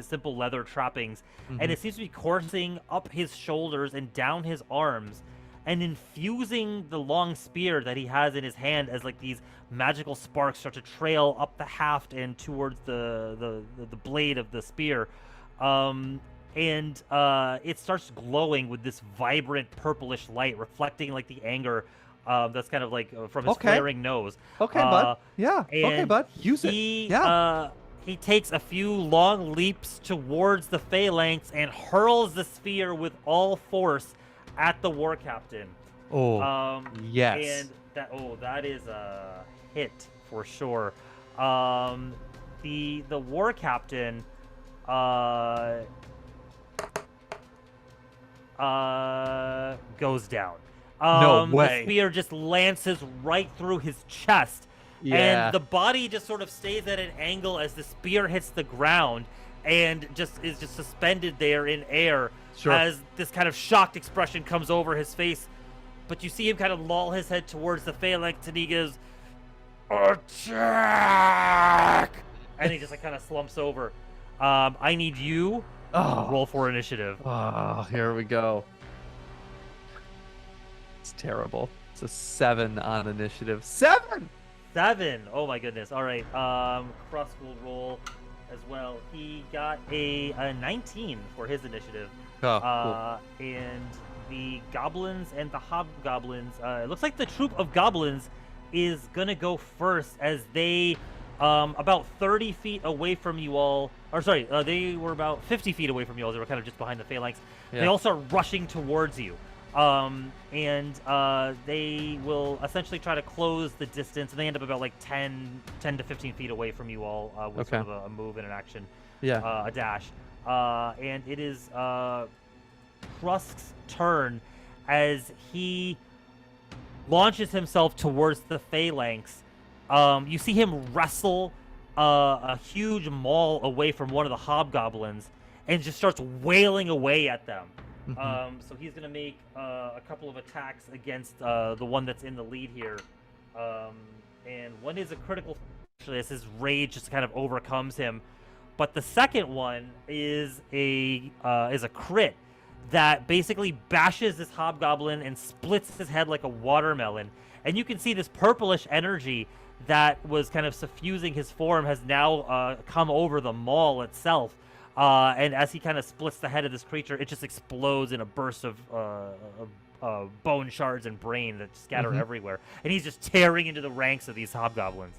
simple leather trappings, and it seems to be coursing up his shoulders and down his arms, and infusing the long spear that he has in his hand as like these magical sparks start to trail up the haft and towards the blade of the spear, and it starts glowing with this vibrant purplish light, reflecting like the anger that's kind of like from his flaring nose. Okay, bud. Yeah. Okay, bud. Use it. Yeah. He takes a few long leaps towards the phalanx and hurls the spear with all force at the war captain. Oh, yes. And that is a hit for sure. The war captain goes down. No way. The spear just lances right through his chest. Yeah. And the body just sort of stays at an angle as the spear hits the ground and is just suspended there in air as this kind of shocked expression comes over his face. But you see him kind of loll his head towards the phalanx and he goes, "Attack!" And he just like kind of slumps over. I need you to roll for initiative. Oh, here we go. It's terrible. It's a 7 on initiative. 7! 7. Oh my goodness. All right. Krusk will roll as well. He got a 19 for his initiative. Oh, cool. And the goblins and the hobgoblins. It looks like the troop of goblins is gonna go first as they, about 30 feet away from you all. Or sorry, they were about 50 feet away from you all. They were kind of just behind the phalanx. Yeah. They all start rushing towards you. And they will essentially try to close the distance, and they end up about like 10 to 15 feet away from you all with sort of a move and an action, a dash. And it is Krusk's turn as he launches himself towards the phalanx. You see him wrestle a huge maul away from one of the hobgoblins and just starts wailing away at them. So he's going to make a couple of attacks against the one that's in the lead here. And one is a critical, actually, as his rage just kind of overcomes him. But the second one is a crit that basically bashes this hobgoblin and splits his head like a watermelon. And you can see this purplish energy that was kind of suffusing his form has now come over the maul itself. And as he kind of splits the head of this creature, it just explodes in a burst of bone shards and brain that scatter everywhere. And he's just tearing into the ranks of these hobgoblins.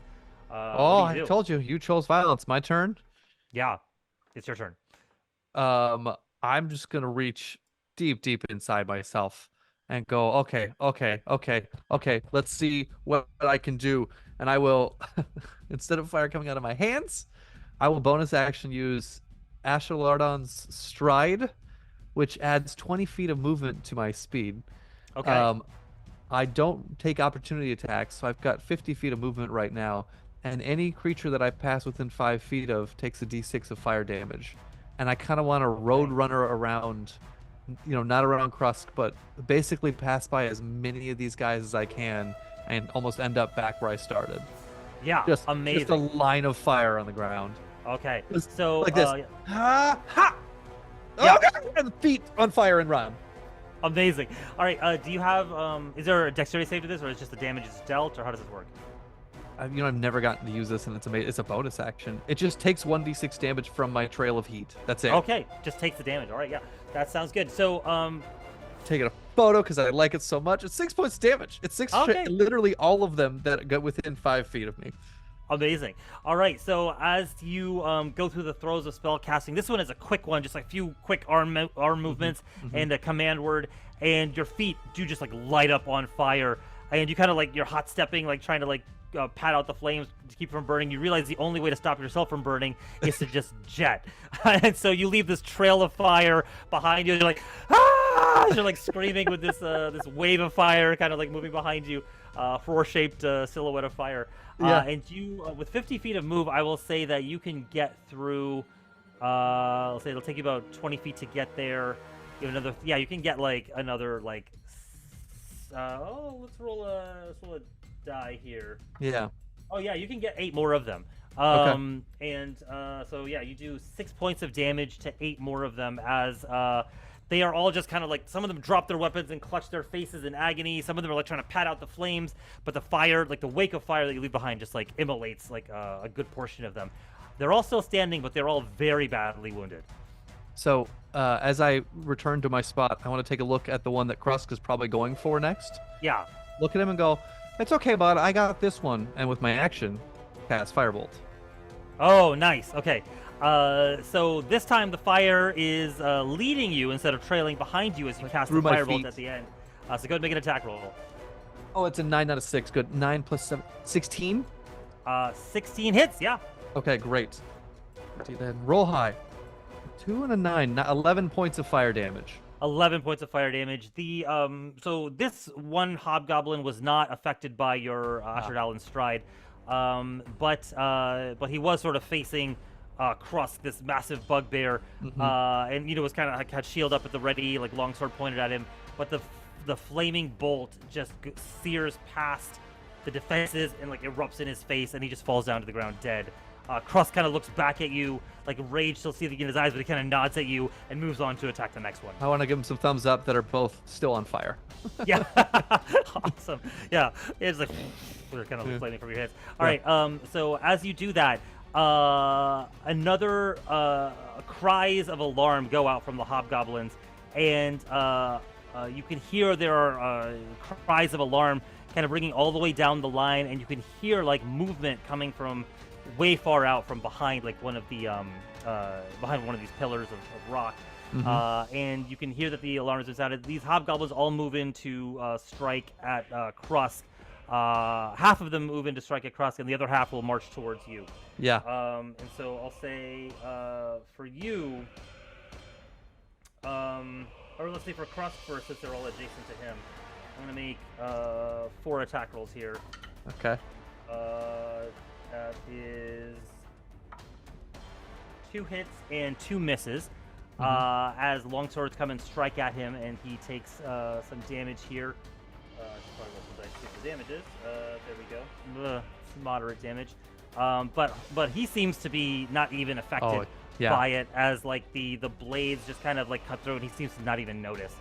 I told you, you chose violence. My turn. Yeah, it's your turn. I'm just gonna reach deep inside myself and go, okay. Let's see what I can do. And I will, instead of fire coming out of my hands, I will bonus action use Ashalardon's Stride, which adds 20 feet of movement to my speed. Okay. I don't take opportunity attacks, so I've got 50 feet of movement right now, and any creature that I pass within 5 feet of takes a d6 of fire damage. And I kind of want to road runner around, not around Krusk, but basically pass by as many of these guys as I can and almost end up back where I started. Yeah, amazing. Just a line of fire on the ground. Okay, Just so like this. Ha! Ha! Yeah. Oh, and feet on fire and run. Amazing. All right, do you have, is there a dexterity save to this, or is just the damage is dealt, or how does this work? I've never gotten to use this, and it's amazing. It's a bonus action. It just takes 1d6 damage from my trail of heat. That's it. Okay, just takes the damage. All right, yeah, that sounds good. So, taking a photo because I like it so much. It's 6 points damage. It's literally all of them that got within 5 feet of me. Amazing. All right, so as you go through the throes of spell casting, this one is a quick one, just like a few quick arm movements and a command word, and your feet do just like light up on fire, and you kind of like you're hot stepping, like trying to like pat out the flames to keep from burning. You realize the only way to stop yourself from burning is to just jet, and so you leave this trail of fire behind you. You're like, ah! You're like screaming with this this wave of fire, kind of like moving behind you, Hror-shaped silhouette of fire. And you, with 50 feet of move, I will say that you can get through. I'll say it'll take you about 20 feet to get there. You have another, you can get like another like. Let's roll a die here. Yeah. Oh yeah, you can get 8 more of them. Okay. And so yeah, you do 6 points of damage to 8 more of them as they are all just kind of like, some of them drop their weapons and clutch their faces in agony. Some of them are like trying to pat out the flames, but the fire, like the wake of fire that you leave behind, just like immolates like a good portion of them. They're all still standing, but they're all very badly wounded. So as I return to my spot, I want to take a look at the one that Krusk is probably going for next. Yeah. Look at him and go, "It's okay, bud. I got this one." And with my action, cast Firebolt. Oh, nice. Okay. So this time the fire is leading you instead of trailing behind you as you cast the firebolt at the end. So go ahead and make an attack roll. Oh, it's a 9 out of 6. Good. 9 plus 7. 16? 16 hits, yeah. Okay, great. Then roll high. 2 and a 9. 11 points of fire damage. 11 points of fire damage. The so this one hobgoblin was not affected by your Ashalardon's Stride, but he was sort of facing Krusk, this massive bugbear, and was kind of had shield up at the ready, like longsword pointed at him. But the flaming bolt just sears past the defenses and like erupts in his face, and he just falls down to the ground dead. Krusk kind of looks back at you, like rage still seething in his eyes, but he kind of nods at you and moves on to attack the next one. I want to give him some thumbs up that are both still on fire. Yeah, awesome. Yeah, it's like they're kind of flaming from your heads. All right, so as you do that, another cries of alarm go out from the hobgoblins, and you can hear there are cries of alarm kind of ringing all the way down the line, and you can hear like movement coming from way far out from behind, like one of the behind one of these pillars of rock. And you can hear that the alarm has been sounded. These hobgoblins all move in to strike at Krusk. Half of them move in to strike at Krusk, and the other half will march towards you. Yeah. And so I'll say for you, or let's say for Krusk first, since they're all adjacent to him. I'm gonna make 4 attack rolls here. Okay. That is 2 hits and 2 misses. As longswords come and strike at him, and he takes some damage here. Probably roll some dice to see what the damage is. There we go. Moderate damage. But he seems to be not even affected yeah. by it, as like the blades just kind of like cut through, and he seems to not even notice.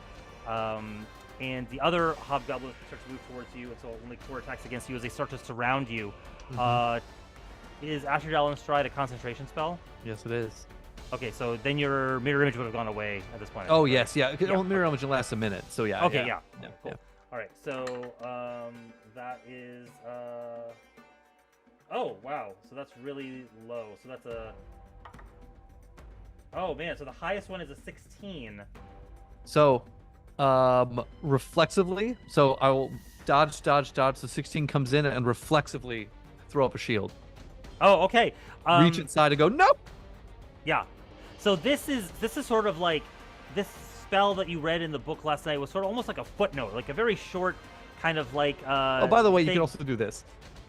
And the other hobgoblins start to move towards you, and so only 4 attacks against you as they start to surround you. Is Asherdallen Stride a concentration spell? Yes, it is. Okay, so then your mirror image would have gone away at this point. Oh, yes, yeah. Yeah. Mirror image lasts a minute, so yeah. Okay, yeah. Cool. Yeah. All right, so that is oh wow, so that's really low. So that's a oh man, so the highest one is a 16. So, reflexively, so I will dodge. So 16 comes in and reflexively throw up a shield. Oh, okay. Reach inside and go, nope. Yeah. So this is sort of like this spell that you read in the book last night was sort of almost like a footnote, like a very short kind of like oh, by the way, thing. you can also do this.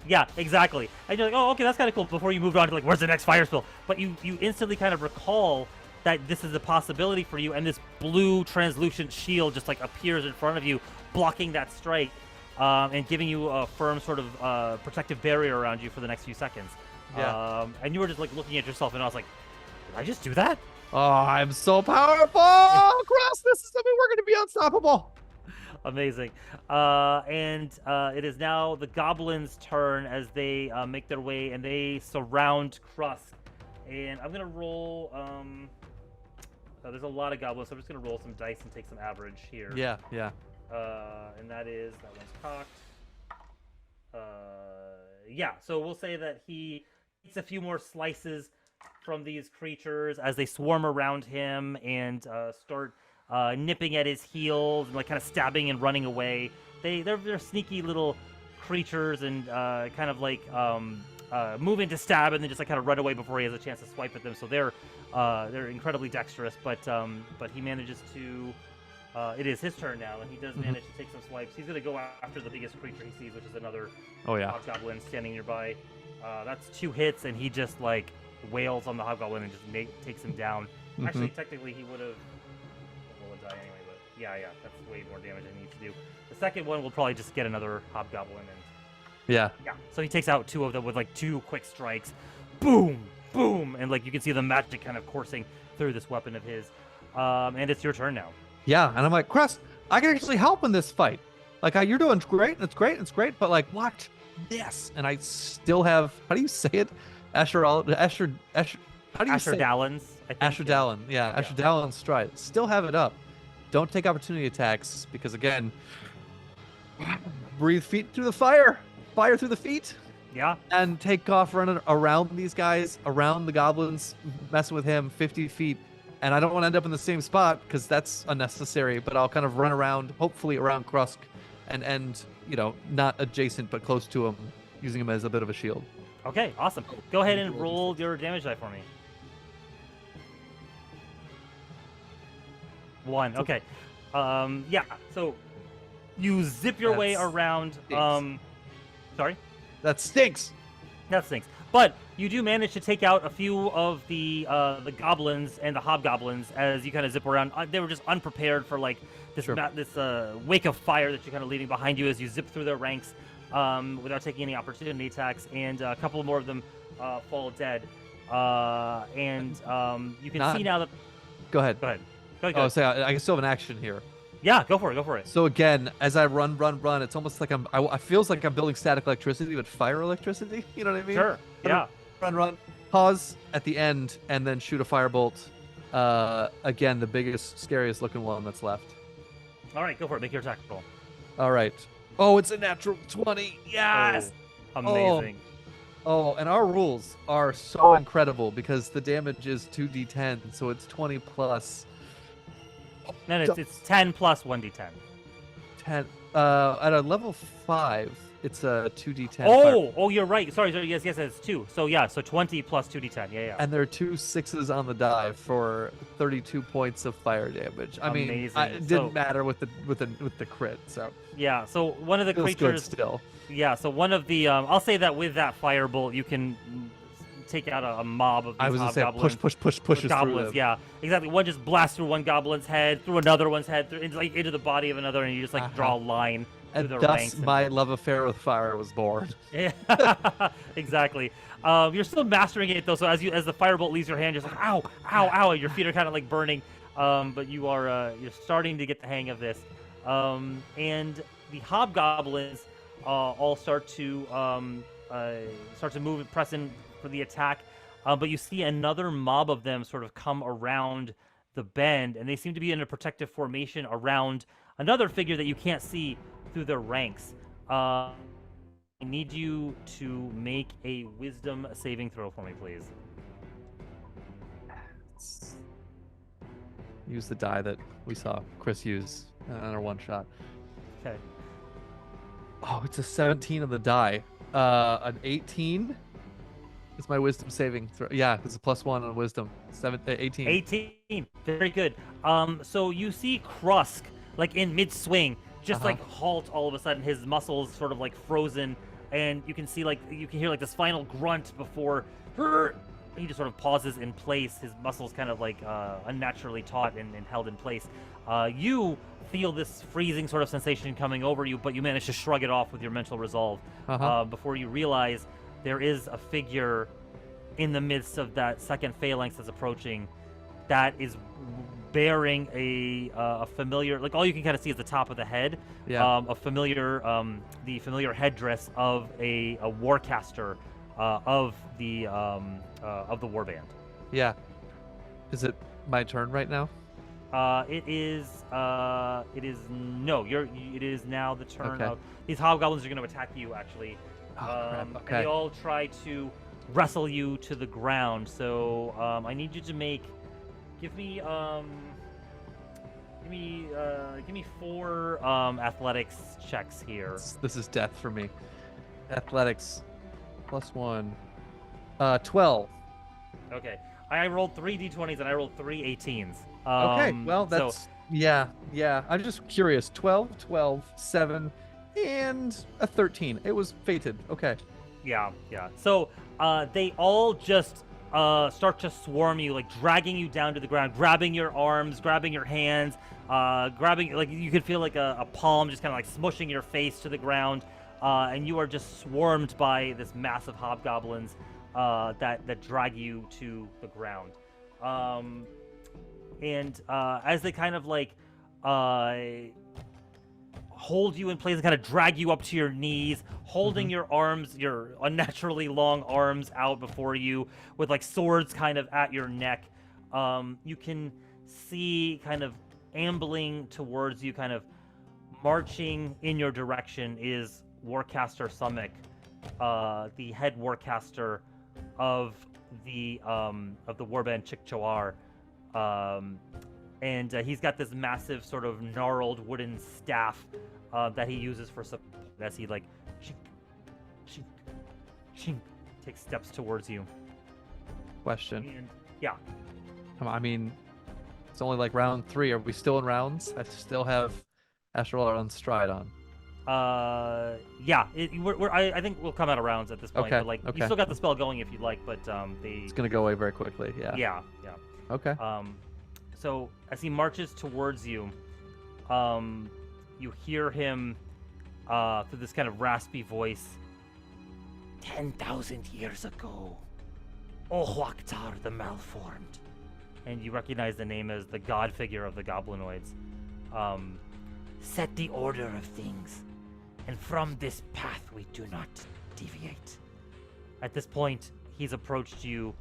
Yeah, exactly. And you're like, oh, okay, that's kind of cool. Before you moved on to like, where's the next fire spell? But you instantly kind of recall that this is a possibility for you, and this blue translucent shield just like appears in front of you, blocking that strike, and giving you a firm sort of protective barrier around you for the next few seconds. Yeah. And you were just like looking at yourself, and I was like, did I just do that? Oh, I'm so powerful! Cross, this is something we're going to be unstoppable. Amazing. And it is now the goblins' turn as they make their way and they surround Krusk. And I'm gonna roll. There's a lot of goblins, so I'm just gonna roll some dice and take some average here. Yeah. And that one's cocked. Yeah. So we'll say that he eats a few more slices from these creatures as they swarm around him and start nipping at his heels and like kind of stabbing and running away. They're sneaky little creatures and kind of like move in to stab and then just like kind of run away before he has a chance to swipe at them. So they're incredibly dexterous, but he manages to. It is his turn now, and he does manage to take some swipes. He's gonna go after the biggest creature he sees, which is another hobgoblin standing nearby. That's 2 hits, and he just like wails on the hobgoblin and just takes him down. Actually, technically, he would have roll a die anyway, but yeah, that's way more damage than he needs to do. The second one will probably just get another hobgoblin and yeah. So he takes out 2 of them with like 2 quick strikes, boom, boom, and like you can see the magic kind of coursing through this weapon of his. And it's your turn now. Yeah, and I'm like, Crest, I can actually help in this fight. Like, you're doing great, it's great, but like, watch this. And I still have, how do you say it? Asher, how do you say it? Asherdallen's, I think. Asherdallen, yeah. Asherdallen's Stride. Still have it up. Don't take opportunity attacks because, again, breathe feet through the fire through the feet. Yeah. And take off running around these guys, around the goblins, messing with him 50 feet. And I don't want to end up in the same spot because that's unnecessary, but I'll kind of run around, hopefully around Krusk, and not adjacent but close to him, using him as a bit of a shield. Okay, awesome. Go ahead and roll your damage die for me. 1. Okay. Yeah. So you zip your way around. Sorry. That stinks. That stinks. But you do manage to take out a few of the goblins and the hobgoblins as you kind of zip around. They were just unprepared for like this wake of fire that you're kind of leaving behind you as you zip through their ranks without taking any opportunity attacks, and a couple more of them fall dead. And you can see now that. Go ahead. Oh, say I can still have an action here. Yeah, go for it. So again, as I run, it's almost like I feels like I'm building static electricity, but fire electricity. You know what I mean? Sure. Yeah. Run. Pause at the end, and then shoot a firebolt. Again, the biggest, scariest looking one that's left. All right, go for it. Make your attack roll. All right. Oh, it's a natural 20. Yes. Oh, amazing. Oh, and our rules are so incredible because the damage is 2d10, so it's 20 plus. No, it's 10 plus 1d10. 10. At a level 5, it's a 2d10. Oh, you're right. Sorry. Yes, it's 2. So yeah, so 20 plus 2d10. Yeah. And there are 2 6s on the die for 32 points of fire damage. I mean, it didn't matter with the crit. So yeah. So one of the feels creatures good still. Yeah. So one of the I'll say that with that firebolt, you can take out a mob of these hobgoblins. Push goblins, through them. Yeah, exactly. One just blasts through one goblin's head, through another one's head, into the body of another, and you just draw a line And the thus ranks. my love affair with fire was born. Yeah, exactly. You're still mastering it though. So as the firebolt leaves your hand, you're just like, ow, ow, ow. Your feet are kind of like burning. But you're starting to get the hang of this. And the hobgoblins all start to move and press in for the attack. But you see another mob of them sort of come around the bend, and they seem to be in a protective formation around another figure that you can't see through their ranks. I need you to make a wisdom saving throw for me, please. Use the die that we saw Chris use on our one shot. Okay. Oh, it's a 17 on the die. An 18 is my wisdom saving throw. Yeah, it's a +1 on wisdom. 18. 18. Very good. So you see Krusk, like in mid-swing, just like halt all of a sudden. His muscles sort of like frozen, and you can see you can hear like this final grunt before he just sort of pauses in place. His muscles kind of like unnaturally taut and held in place. You feel this freezing sort of sensation coming over you, but you manage to shrug it off with your mental resolve before you realize there is a figure in the midst of that second phalanx that's approaching that is bearing a familiar, like all you can kind of see is the top of the head, a familiar, the familiar headdress of a warcaster of the warband. Yeah. Is it my turn right now? It is no. It is now the turn of these hobgoblins are going to attack you actually. And they all try to wrestle you to the ground. So I need you to give me 4 athletics checks here. This is death for me. Athletics +1. 12. Okay. I rolled 3 d20s and I rolled 3 18s. Okay, well, that's... Yeah. I'm just curious. 12, 7, and a 13. It was fated. Okay. Yeah. So they all just start to swarm you, like dragging you down to the ground, grabbing your arms, grabbing your hands, grabbing, like you could feel like a palm just kind of like smushing your face to the ground, and you are just swarmed by this massive hobgoblins that drag you to the ground. And as they kind of like hold you in place and kind of drag you up to your knees, holding your arms, your unnaturally long arms out before you with like swords kind of at your neck, you can see kind of ambling towards you, kind of marching in your direction is Warcaster Summik, the head Warcaster of the warband Chikchawar. And he's got this massive sort of gnarled wooden staff that he uses for support as he like chink, chink, chink, takes steps towards you. Question. And, yeah. I mean, it's only like round 3. Are we still in rounds? I still have Astral on stride on. Yeah. I think we'll come out of rounds at this point. Okay. But, like, you still got the spell going if you'd like, but It's gonna go away very quickly. Yeah. Yeah. Okay. So as he marches towards you, you hear him through this kind of raspy voice. 10,000 years ago, Ohuaktar the Malformed, and you recognize the name as the god figure of the goblinoids, set the order of things, and from this path we do not deviate. At this point, he's approached you,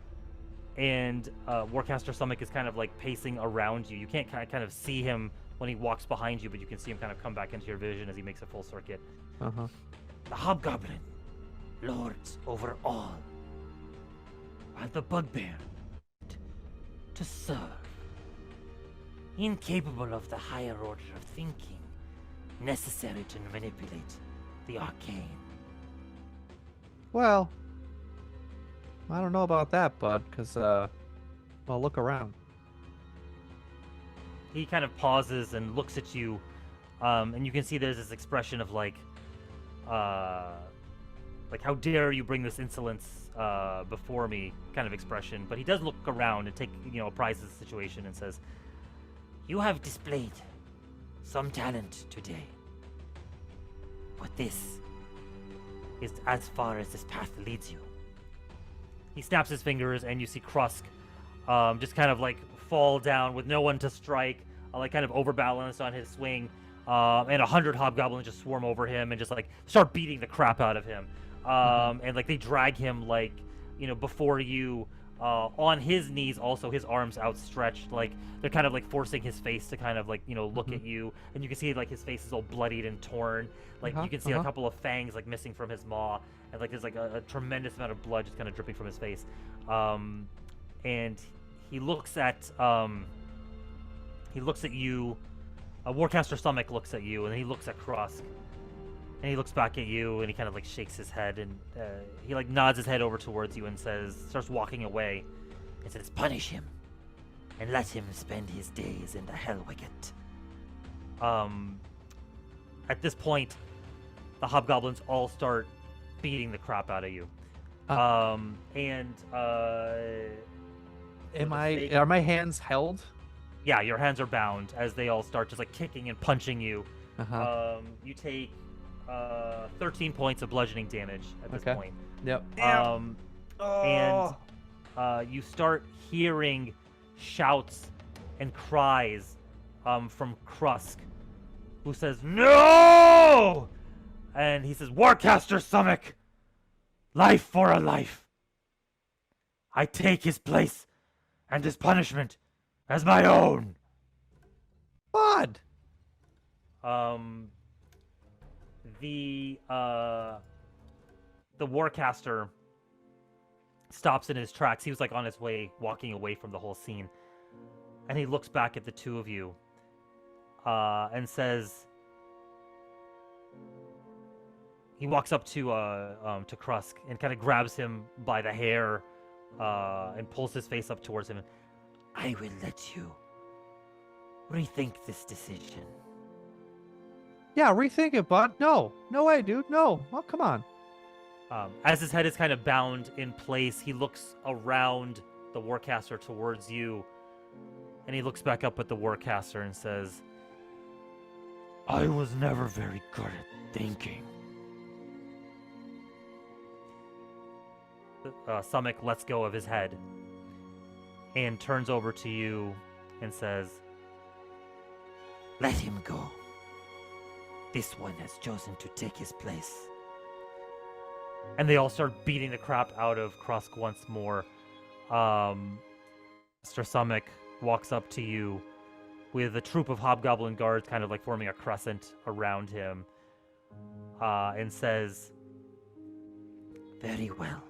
and Warcaster Summik is kind of like pacing around you. You can't kind of see him when he walks behind you, but you can see him kind of come back into your vision as he makes a full circuit. The Hobgoblin, lords over all, while the Bugbear to serve, incapable of the higher order of thinking necessary to manipulate the arcane. Well, I don't know about that, bud, because, well, look around. He kind of pauses and looks at you, and you can see there's this expression of like how dare you bring this insolence before me kind of expression. But he does look around and apprises the situation and says, "You have displayed some talent today. But this is as far as this path leads you. He snaps his fingers, and you see Krusk just kind of like fall down with no one to strike, like kind of overbalanced on his swing, and 100 hobgoblins just swarm over him and just like start beating the crap out of him. And like they drag him like, before you, on his knees, also his arms outstretched, like they're kind of like forcing his face to kind of like, look at you, and you can see like his face is all bloodied and torn, like you can see a couple of fangs like missing from his maw, and like there's like a tremendous amount of blood just kind of dripping from his face. And he looks at you. Warcaster Stomach looks at you, and he looks at Krusk, and he looks back at you, and he kind of like shakes his head, and he like nods his head over towards you and starts walking away, and says, "Punish him, and let him spend his days in the Hell Wicket." At this point, the hobgoblins all start beating the crap out of you, are my hands held? Yeah, your hands are bound as they all start just like kicking and punching you. You take 13 points of bludgeoning damage at this point. Yep. And you start hearing shouts and cries from Krusk, who says, "No!" And he says, "Warcaster Stomach, life for a life. I take his place and his punishment as my own." God. The Warcaster stops in his tracks. He was like on his way, walking away from the whole scene, and he looks back at the two of you, and says, he walks up to Krusk and kind of grabs him by the hair, and pulls his face up towards him. "I will let you rethink this decision." Yeah, rethink it, bud. No way, dude. No. Oh, come on. As his head is kind of bound in place, he looks around the Warcaster towards you, and he looks back up at the Warcaster and says, "I was never very good at thinking." Stomach lets go of his head and turns over to you and says, "Let him go. This one has chosen to take his place." And they all start beating the crap out of Krusk once more. Mr. Stomach walks up to you with a troop of hobgoblin guards kind of like forming a crescent around him, and says, "Very well.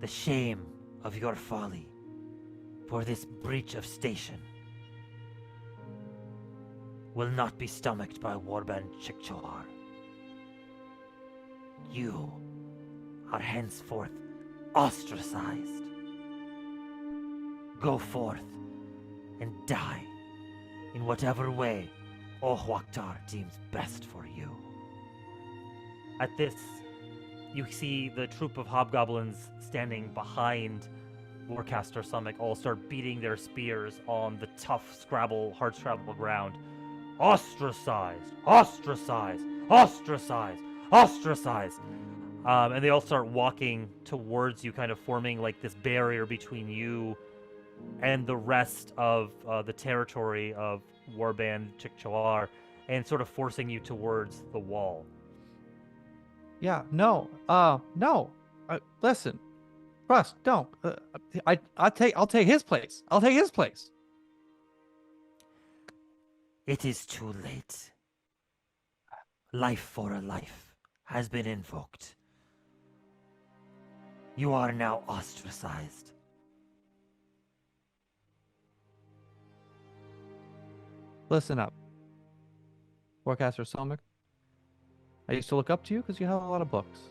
The shame of your folly for this breach of station will not be stomached by Warband Chikchoar. You are henceforth ostracized. Go forth and die in whatever way Ohwaktar deems best for you." At this, you see the troop of hobgoblins standing behind Warcaster Stomach all start beating their spears on the tough hard-scrabble ground. "Ostracized! Ostracized! Ostracized! Ostracized!" And they all start walking towards you, kind of forming like this barrier between you and the rest of the territory of Warband Chikchoar, and sort of forcing you towards the wall. Yeah, no. Listen. Russ, don't. I'll take his place. I'll take his place. It is too late. Life for a life has been invoked. You are now ostracized. Listen up. Warcaster Stomach. I used to look up to you because you have a lot of books.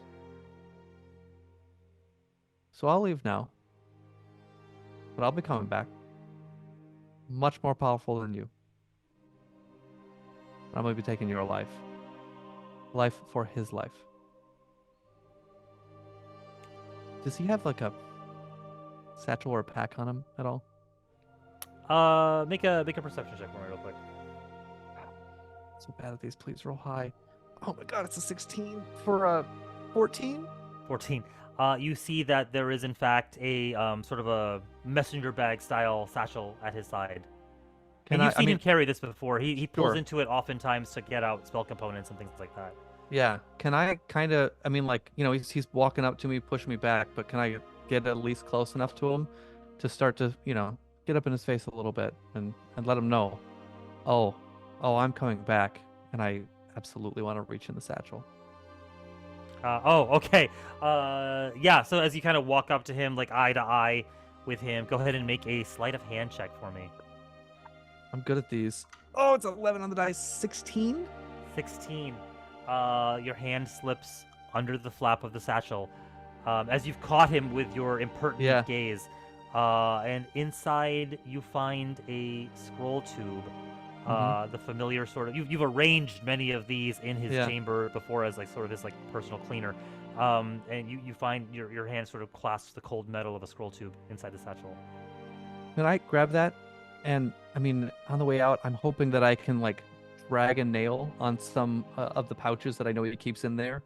So I'll leave now. But I'll be coming back. Much more powerful than you. I'm going to be taking your life. Life for his life. Does he have like a satchel or a pack on him at all? Make a perception check for me real quick. So bad at these. Please roll high. Oh my god, it's a 16 for a 14. 14. You see that there is in fact a sort of a messenger bag style satchel at his side. And you've seen him carry this before. He pulls into it oftentimes to get out spell components and things like that. Yeah. Can I kind of? I mean, like, you know, he's walking up to me, pushing me back, but can I get at least close enough to him to start to, you know, get up in his face a little bit and let him know, oh, I'm coming back, and I absolutely want to reach in the satchel. Okay. Yeah. So as you kind of walk up to him, like eye to eye with him, go ahead and make a sleight of hand check for me. I'm good at these. Oh, it's 11 on the dice. 16. 16. Your hand slips under the flap of the satchel, as you've caught him with your impertinent gaze. And inside you find a scroll tube. The familiar sort of you've arranged many of these in his chamber before as like sort of his like personal cleaner, and you find your hand sort of clasps the cold metal of a scroll tube inside the satchel. Can I grab that? And I mean, on the way out, I'm hoping that I can like drag a nail on some of the pouches that I know he keeps in there,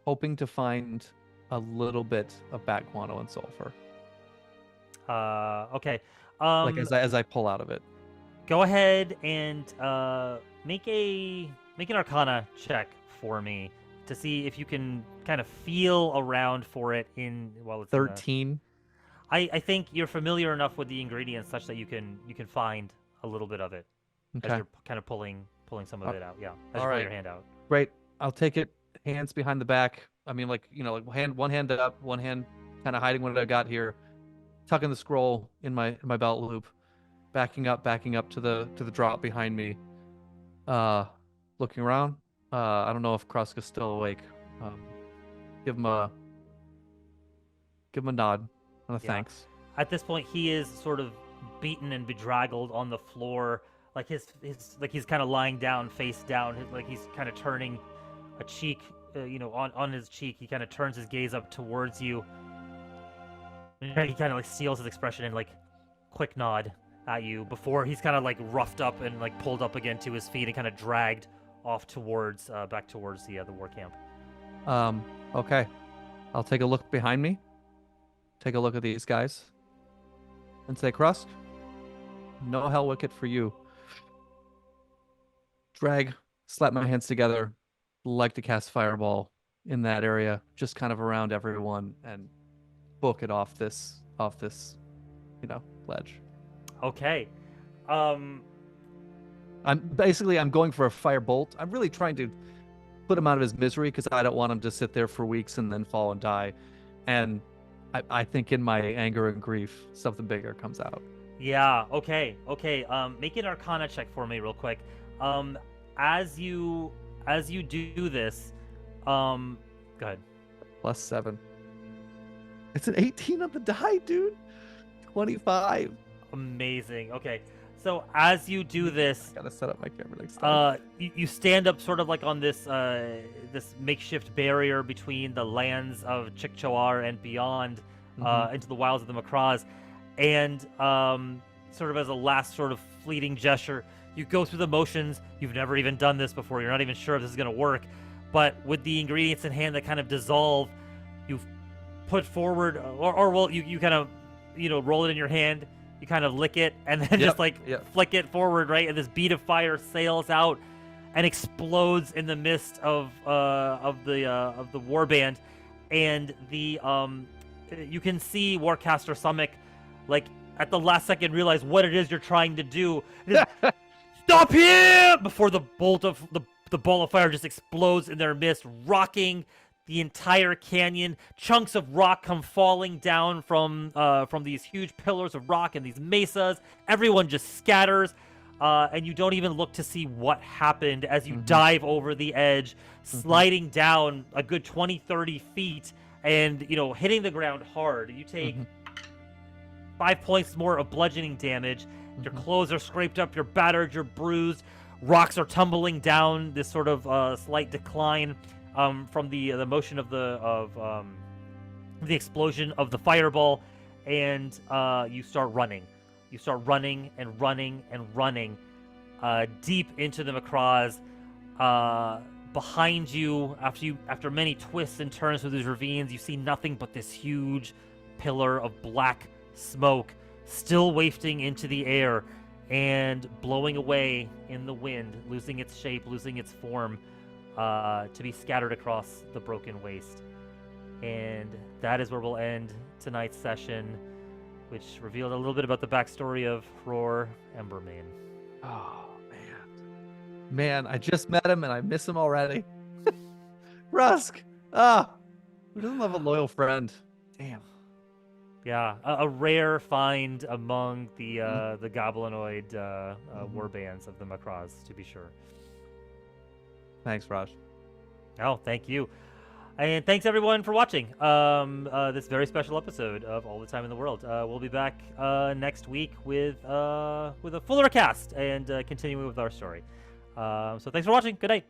hoping to find a little bit of bat guano and sulfur. Okay. Like as I pull out of it. Go ahead and make an Arcana check for me to see if you can kind of feel around for it it's 13. I think you're familiar enough with the ingredients such that you can find a little bit of it as you're kind of pulling some of it out. Yeah, as you pull your hand out. Great. I'll take it. Hands behind the back. I mean, like, you know, like one hand up, one hand kind of hiding what I got here, tucking the scroll in my belt loop. Backing up to the drop behind me. Looking around. I don't know if Kruska's still awake. Give him a nod and a thanks. At this point, he is sort of beaten and bedraggled on the floor, like his like he's kind of lying down, face down, like he's kind of turning a cheek, on his cheek. He kind of turns his gaze up towards you. He kind of like seals his expression and like quick nod at you before he's kind of like roughed up and like pulled up again to his feet and kind of dragged off towards back towards the war camp. Okay. I'll take a look behind me. Take a look at these guys. And say, Krusk, no hell wicket for you. Slap my hands together, like to cast Fireball in that area, just kind of around everyone and book it off this, ledge. Okay. I'm going for a firebolt. I'm really trying to put him out of his misery because I don't want him to sit there for weeks and then fall and die. And I think in my anger and grief, something bigger comes out. Yeah. Okay. Make an Arcana check for me real quick. As you do this, go ahead. +7. It's an 18 on the die, dude. 25. Amazing. Okay. So as you do this, I gotta set up my camera next time. You stand up sort of like on this this makeshift barrier between the lands of Chicchoar and beyond, into the wilds of the Macraws, and sort of as a last sort of fleeting gesture, you go through the motions. You've never even done this before. You're not even sure if this is gonna work, but with the ingredients in hand that kind of dissolve, you've put forward, you kind of roll it in your hand. You kind of lick it and then just flick it forward, right? And this bead of fire sails out and explodes in the midst of the warband, and you can see Warcaster Summik, like at the last second, realize what it is you're trying to do. Stop him! Before the ball of fire just explodes in their midst, rocking the entire canyon. Chunks of rock come falling down from these huge pillars of rock and these mesas. Everyone just scatters, and you don't even look to see what happened as you dive over the edge, sliding down a good 20-30 feet, and hitting the ground hard. You take 5 points more of bludgeoning damage. Your clothes are scraped up, you're battered, you're bruised. Rocks are tumbling down this sort of slight decline from the motion of the explosion of the fireball, and you start running. You start running and running and running deep into the Macraws, Behind you, after many twists and turns through these ravines, you see nothing but this huge pillar of black smoke still wafting into the air and blowing away in the wind, losing its shape, losing its form, to be scattered across the broken waste. And that is where we'll end tonight's session, which revealed a little bit about the backstory of Hror Embermane. Oh, man, I just met him and I miss him already. Rusk! Who doesn't love a loyal friend? Damn. Yeah, a rare find among the goblinoid warbands of the Macross, to be sure. Thanks, Raj. Oh, thank you. And thanks everyone for watching this very special episode of All the Time in the World. We'll be back next week with a fuller cast and continuing with our story. So thanks for watching. Good night.